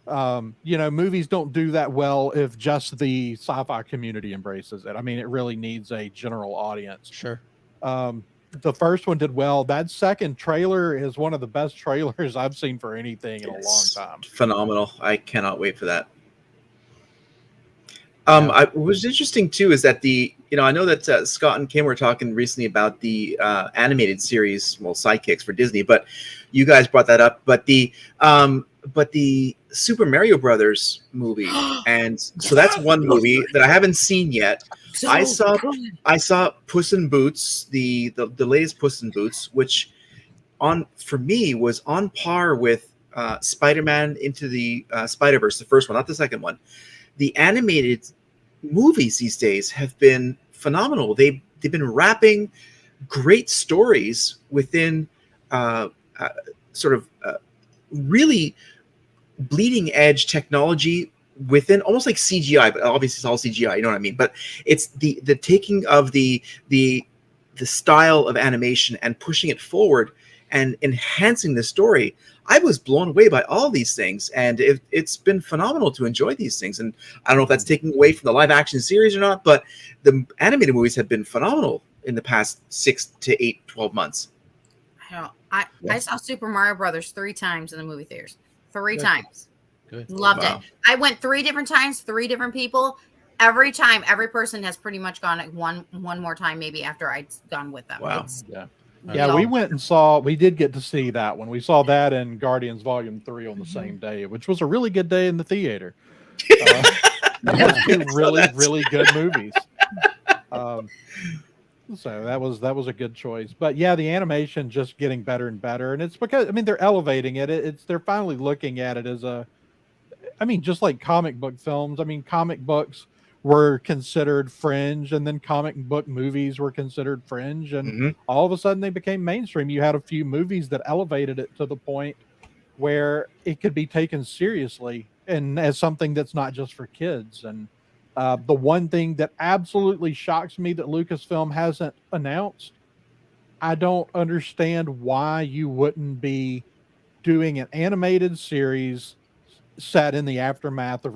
You know, movies don't do that well if just the sci-fi community embraces it. I mean, it really needs a general audience. Sure. The first one did well. That second trailer is one of the best trailers I've seen for anything in a long time. Phenomenal. I cannot wait for that. What was interesting too is that I know that Scott and Kim were talking recently about the animated series, well, Sidekicks for Disney, but you guys brought that up. But the Super Mario Brothers movie, and so that's one movie that I haven't seen yet. So I saw good. Puss in Boots, the latest Puss in Boots, which for me was on par with Spider-Man Into the Spider-Verse, the first one, not the second one. The animated movies these days have been phenomenal. They've been wrapping great stories within really bleeding edge technology within almost like CGI, but obviously it's all CGI, you know what I mean? But it's the taking of the style of animation and pushing it forward and enhancing the story. I was blown away by all these things, and it's been phenomenal to enjoy these things. And I don't know if that's taking away from the live action series or not, but the animated movies have been phenomenal in the past 6 to 8, 12 months. I saw Super Mario Brothers 3 times in the movie theaters. 3 Good. times. Good. Loved Wow. it. I went 3 different times, 3 different people. Every time, every person has pretty much gone one more time, maybe after I'd gone with them. Wow. It's, Yeah, we went and we did get to see that one. We saw that in Guardians Volume 3 on the same day, which was a really good day in the theater. Really good movies. So that was a good choice. But yeah, the animation just getting better and better. And it's because, I mean, they're elevating it. They're finally looking at it as just like comic book films. I mean, comic books were considered fringe, and then comic book movies were considered fringe, and all of a sudden they became mainstream. You had a few movies that elevated it to the point where it could be taken seriously and as something that's not just for kids. And the one thing that absolutely shocks me that Lucasfilm hasn't announced, I don't understand why you wouldn't be doing an animated series set in the aftermath of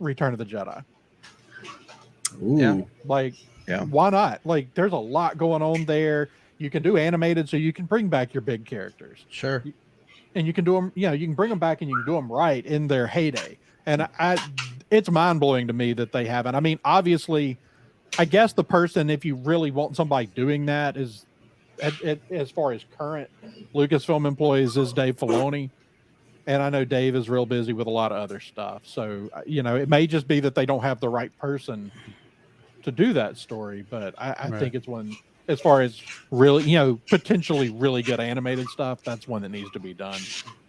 Return of the Jedi. Ooh. Why not? Like, there's a lot going on there. You can do animated, so you can bring back your big characters. Sure. And you can do them, you can bring them back and you can do them right in their heyday. And it's mind-blowing to me that they haven't. I mean, obviously, I guess the person, if you really want somebody doing that, is, as far as current Lucasfilm employees, is Dave Filoni. And I know Dave is real busy with a lot of other stuff. So, it may just be that they don't have the right person to do that story. But I think it's one, as far as really, potentially really good animated stuff, that's one that needs to be done.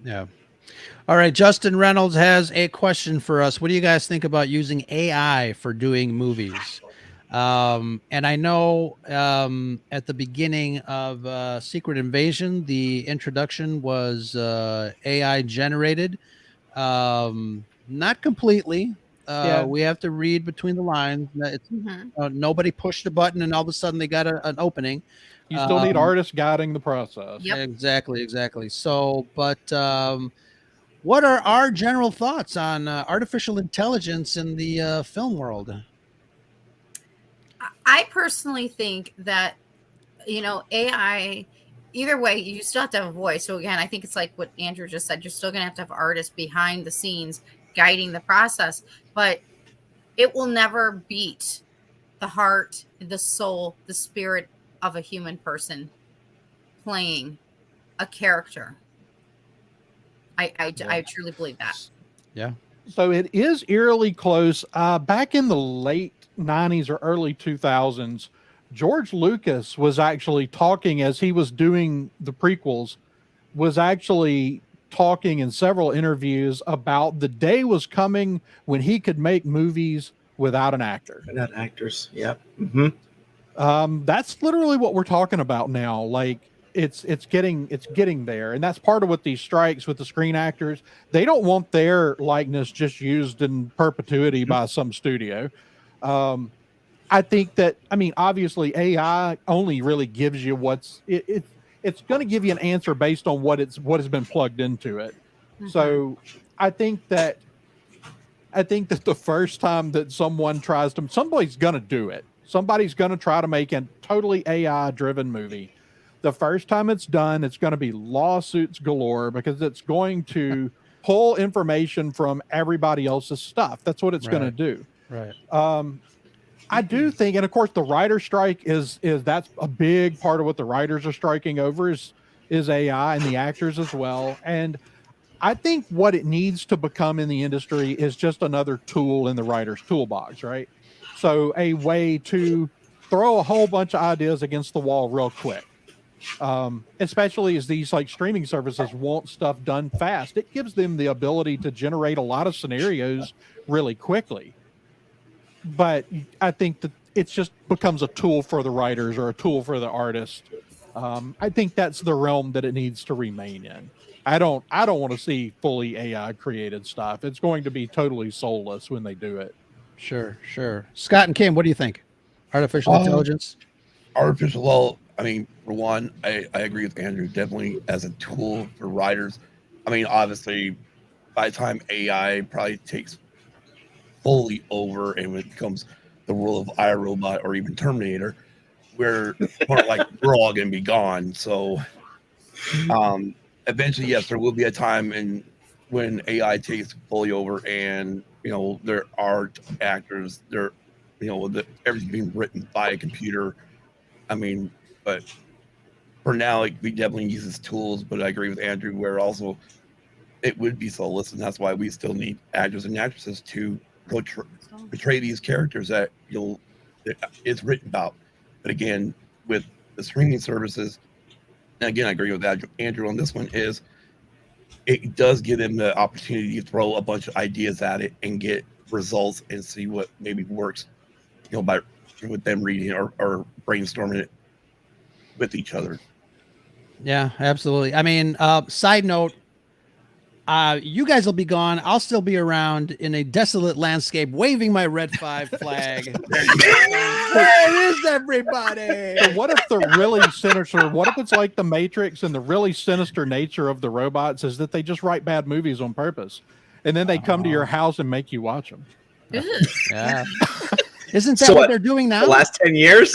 Yeah. All right. Justin Reynolds has a question for us. What do you guys think about using AI for doing movies? And I know at the beginning of Secret Invasion, the introduction was AI generated. Not completely. We have to read between the lines. It's, nobody pushed a button and all of a sudden they got an opening. You still need artists guiding the process. Yep. Exactly. So, but what are our general thoughts on artificial intelligence in the film world? I personally think that, AI, either way, you still have to have a voice. So again, I think it's like what Andrew just said. You're still going to have artists behind the scenes guiding the process, but it will never beat the heart, the soul, the spirit of a human person playing a character. I truly believe that. Yeah. So it is eerily close. Back in the late 90s or early 2000s, George Lucas was actually talking, as he was doing the prequels, was actually talking in several interviews about the day was coming when he could make movies without an actor. Not actors. Yep. That's literally what we're talking about now. Like it's getting there, and that's part of what these strikes with the screen actors. They don't want their likeness just used in perpetuity by some studio. I think that, I mean, obviously AI only really gives you it's going to give you an answer based on what has been plugged into it. So I think that the first time that someone tries to, somebody's going to do it. Somebody's going to try to make a totally AI driven movie. The first time it's done, it's going to be lawsuits galore because it's going to pull information from everybody else's stuff. That's what it's going to do. Right. I do think, and of course the writer strike is that's a big part of what the writers are striking over is AI and the actors as well. And I think what it needs to become in the industry is just another tool in the writer's toolbox, right? So a way to throw a whole bunch of ideas against the wall real quick. Especially as these like streaming services want stuff done fast. It gives them the ability to generate a lot of scenarios really quickly. But I think that it just becomes a tool for the writers or a tool for the artist. I think that's the realm that it needs to remain in. I don't want to see fully AI created stuff. It's going to be totally soulless when they do it. Sure. Scott and Kim, what do you think? Artificial intelligence? Well, I mean, for one, I agree with Andrew, definitely as a tool for writers. I mean, obviously, by the time AI probably takes fully over and it becomes the role of iRobot or even Terminator, where more like we're all going to be gone. So eventually, yes, there will be a time when AI takes fully over and, there are actors, everything's being written by a computer. I mean, but for now, like, we definitely use these tools, but I agree with Andrew where also it would be soulless, and that's why we still need actors and actresses to portray these characters that it's written about. But again, with the streaming services, and again, I agree with Andrew on this one, is it does give them the opportunity to throw a bunch of ideas at it and get results and see what maybe works, with them reading or brainstorming it with each other. Yeah, absolutely. I mean, side note, you guys will be gone. I'll still be around in a desolate landscape waving my Red 5 flag. Where is everybody? So what if the really sinister, what if it's like the Matrix and the really sinister nature of the robots is that they just write bad movies on purpose and then they come to your house and make you watch them? Yeah. Isn't that what they're doing now? The last 10 years?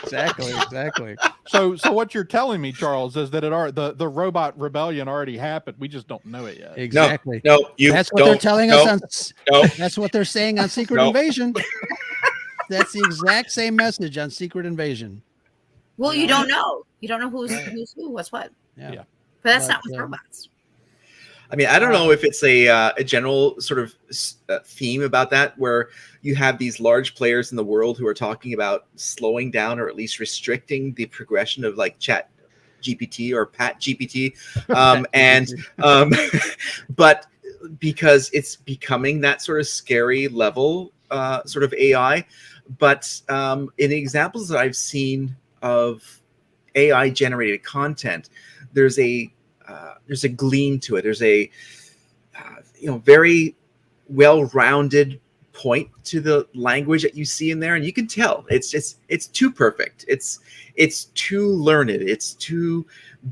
Exactly. So what you're telling me, Charles, is that the robot rebellion already happened. We just don't know it yet. Exactly. No, that's what they're telling us that's what they're saying on Secret Invasion. That's the exact same message on Secret Invasion. Well, you don't know. You don't know who's who, what's what. Yeah. But that's not with robots. I mean, I don't know if it's a general sort of theme about that, where you have these large players in the world who are talking about slowing down or at least restricting the progression of like Chat GPT or Pat GPT, but because it's becoming that sort of scary level, sort of AI. But in the examples that I've seen of AI generated content, there's a gleam to it. There's a very well-rounded point to the language that you see in there, and you can tell it's too perfect. It's too learned. It's too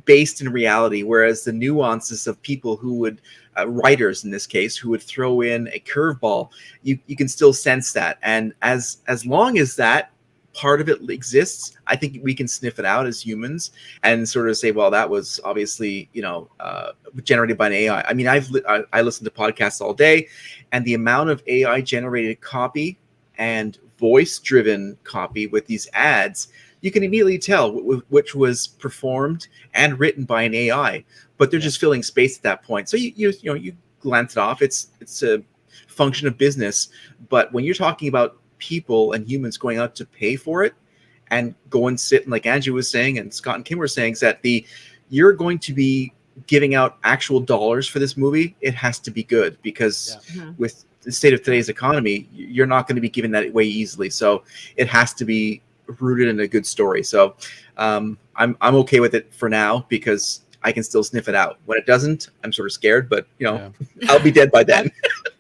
based in reality. Whereas the nuances of people who would writers in this case who would throw in a curveball, you can still sense that. And as long as that part of it exists, I think we can sniff it out as humans and sort of say, well, that was obviously, generated by an AI. I mean, I listen to podcasts all day, and the amount of AI generated copy and voice driven copy with these ads, you can immediately tell which was performed and written by an AI, but they're just filling space at that point. So you glance it off. It's a function of business. But when you're talking about people and humans going out to pay for it and go and sit, and like Andrew was saying and Scott and Kim were saying, is that you're going to be giving out actual dollars for this movie, it has to be good, because with the state of today's economy, you're not going to be giving that away easily. So it has to be rooted in a good story. So I'm okay with it for now, because I can still sniff it out. When it doesn't, I'm sort of scared, but I'll be dead by then.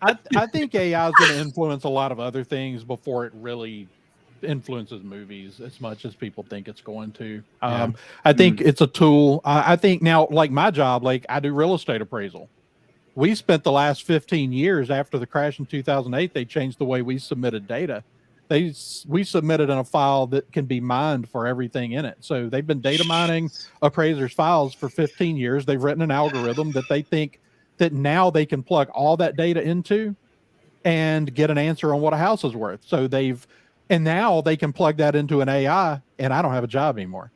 I think AI is going to influence a lot of other things before it really influences movies as much as people think it's going to. I think it's a tool. I think now, like my job, like I do real estate appraisal. We spent the last 15 years after the crash in 2008, they changed the way we submitted data. We submitted in a file that can be mined for everything in it. So they've been data mining appraisers' files for 15 years. They've written an algorithm that they think that now they can plug all that data into and get an answer on what a house is worth. So now they can plug that into an AI, and I don't have a job anymore.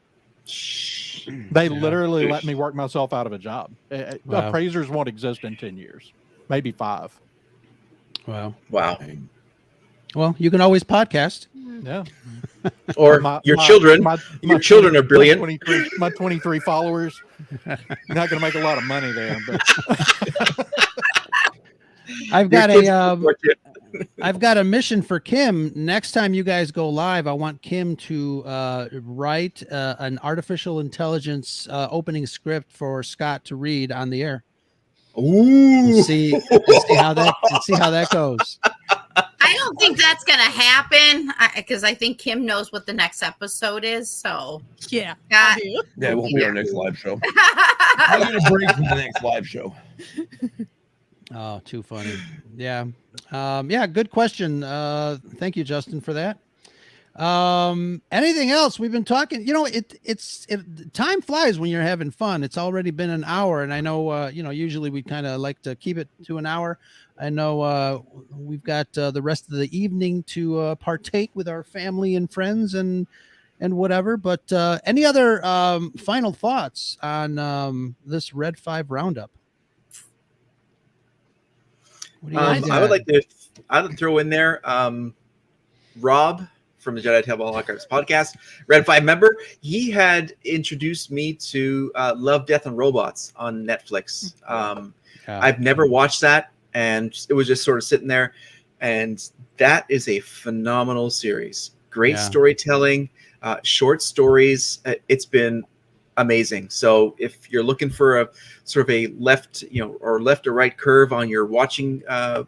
They literally let me work myself out of a job. Wow. Appraisers won't exist in 10 years, maybe 5. Wow. Well, you can always podcast. Yeah. Or your children are brilliant. My 23 followers. You're not going to make a lot of money there, but I've got a mission for Kim. Next time you guys go live, I want Kim to write an artificial intelligence opening script for Scott to read on the air. Ooh. And see how that goes. I don't think that's gonna happen, because I think Kim knows what the next episode is. So Yeah, Scott, Yeah, it won't be our next live show. I'm going to break from the next live show. Oh, too funny. Yeah. Good question. Thank you, Justin, for that. Anything else? We've been talking, time flies when you're having fun. It's already been an hour, and I know, usually we kind of like to keep it to an hour. I know we've got the rest of the evening to partake with our family and friends and whatever. But any other final thoughts on this Red 5 Roundup? What do you guys got? I would throw in there Rob from the Jedi Table Archives podcast, Red 5 member. He had introduced me to Love, Death, and Robots on Netflix. I've never watched that, and it was just sort of sitting there. And that is a phenomenal series. Great storytelling, short stories. It's been amazing. So if you're looking for a sort of a left or right curve on your watching on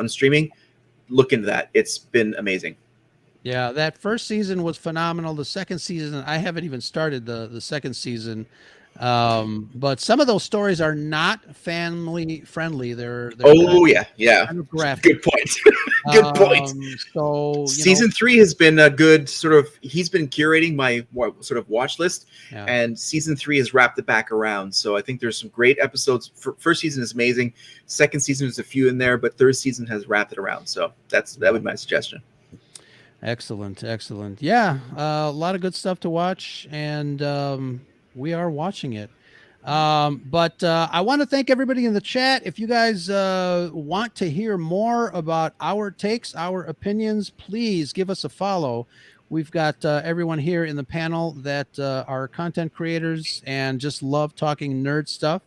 streaming, look into that. It's been amazing. Yeah, that first season was phenomenal. The second season, I haven't even started the second season. But some of those stories are not family friendly. They're kind of graphic. Good point. Good point. So season 3 has been a good sort of. He's been curating my sort of watch list, and season 3 has wrapped it back around. So I think there's some great episodes. First season is amazing. Second season is a few in there, but third season has wrapped it around. So that would be my suggestion. Excellent. Yeah, a lot of good stuff to watch, and we are watching it. But I want to thank everybody in the chat. If you guys want to hear more about our takes, our opinions, please give us a follow. We've got everyone here in the panel that are content creators and just love talking nerd stuff.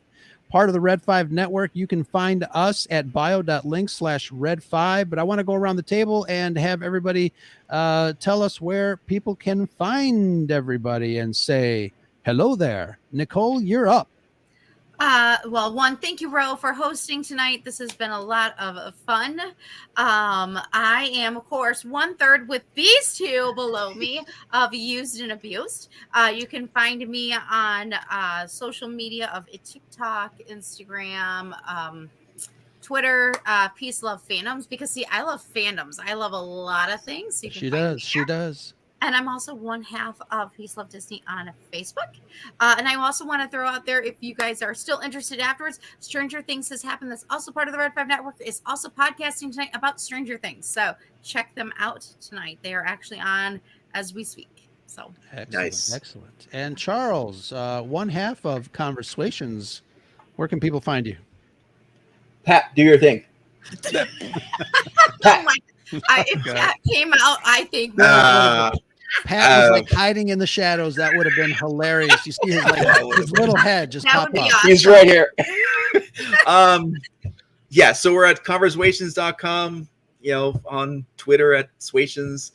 Part of the Red 5 network. You can find us at bio.link/Red5. But I want to go around the table and have everybody tell us where people can find everybody and say hello there. Nicole, you're up. Well, thank you, Ro, for hosting tonight. This has been a lot of fun. I am, of course, 1/3 with these two below me of Used and Abused. You can find me on social media of TikTok, Instagram, Twitter, Peace Love Fandoms, because see, I love fandoms. I love a lot of things. So she does. And I'm also one half of Peace Love Disney on Facebook. And I also want to throw out there, if you guys are still interested afterwards, Stranger Things has happened. That's also part of the Red 5 Network. Is also podcasting tonight about Stranger Things. So check them out tonight. They are actually on as we speak. So Excellent. And Charles, one half of Conversations. Where can people find you? Pat, do your thing. Pat. If that came out, I think. Pat was like hiding in the shadows. That would have been hilarious. You see his his little head just That pop would be up. awesome. He's right here. Yeah, so we're at conversations.com, on Twitter at Swations,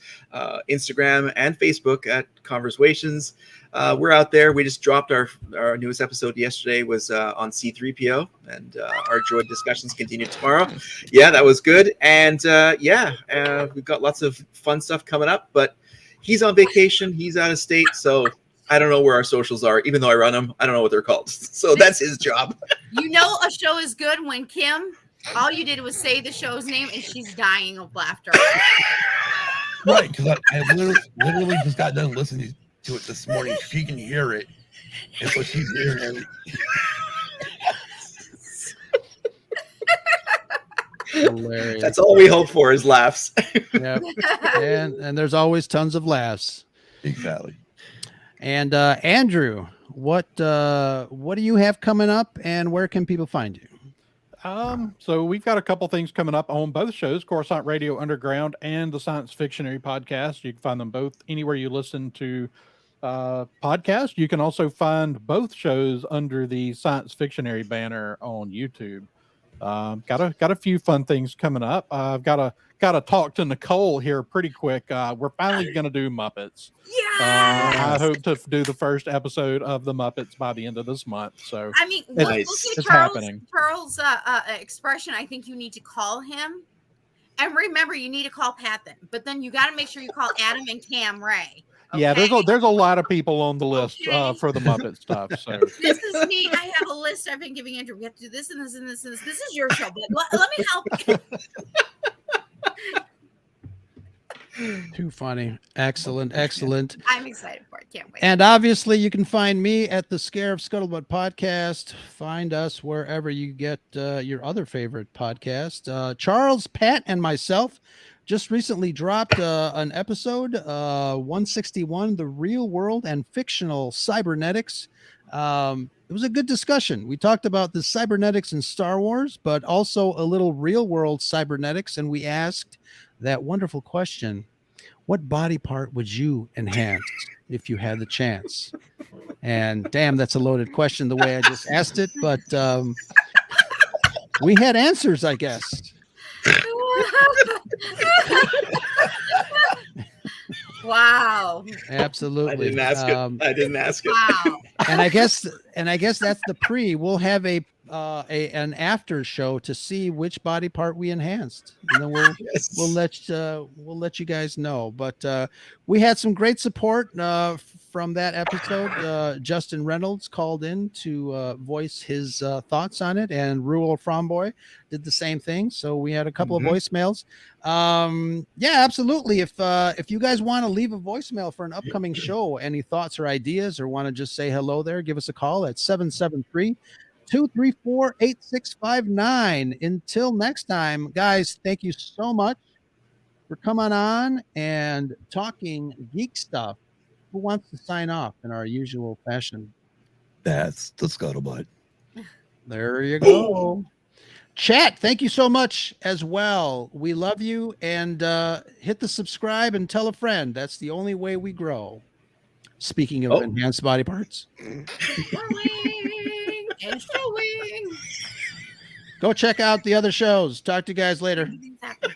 Instagram and Facebook at Conversations. We're out there. We just dropped our newest episode yesterday, was on C3PO, and our droid discussions continue tomorrow. Yeah, that was good. And we've got lots of fun stuff coming up, but he's on vacation. He's out of state, so I don't know where our socials are. Even though I run them, I don't know what they're called. So that's his job. You know a show is good when Kim, all you did was say the show's name and she's dying of laughter. Right, because I literally just got done listening to it this morning. She can hear it, and so she's hearing it. Hilarious. That's all we hope for is laughs. Yep. And there's always tons of laughs. Exactly. And Andrew, what do you have coming up, and where can people find you? So we've got a couple things coming up on both shows, Coruscant Radio Underground and the Science Fictionary podcast. You can find them both anywhere you listen to podcasts. You can also find both shows under the Science Fictionary banner on YouTube. Got a few fun things coming up. I've got to talk to Nicole here pretty quick. We're finally going to do Muppets. Yeah. I hope to do the first episode of the Muppets by the end of this month. So I mean, Nice. look It's at happening. Charles' expression. I think you need to call him. And remember, you need to call Pat then. But then you got to make sure you call Adam and Cam Ray. yeah, okay? there's a lot of people on the list Okay. for the Muppet stuff. So This is me. I have a list I've been giving Andrew. We have to do this and this and this and this. This is your show, but let me help. Too funny. Excellent. I'm excited for it. Can't wait. And obviously, you can find me at the Scarif Scuttlebutt podcast. Find us wherever you get your other favorite podcast. Charles, Pat, and myself just recently dropped an episode, 161, The Real World and Fictional Cybernetics. It was a good discussion. We talked about the cybernetics in Star Wars, but also a little real world cybernetics. And we asked that wonderful question: what body part would you enhance if you had the chance? And damn, that's a loaded question the way I just asked it, but we had answers, I guess. Wow. Absolutely. I didn't ask it. Wow. And I guess that's the pre. We'll have an after show to see which body part we enhanced, and then Yes. we'll let you guys know. But we had some great support from that episode. Justin Reynolds called in to voice his thoughts on it, and Ruel Fromboy did the same thing. So we had a couple of voicemails. Yeah, absolutely. If you guys want to leave a voicemail for an upcoming show, any thoughts or ideas, or want to just say hello there, give us a call at 773-234-8659. Until next time, guys, thank you so much for coming on and talking geek stuff. Who wants to sign off in our usual fashion? That's the Scuttlebutt. There you go. Chat, thank you so much as well. We love you, and hit the subscribe and tell a friend. That's the only way we grow. Speaking of enhanced body parts, Growing and showing. go check out the other shows. Talk to you guys later. Everything's happening.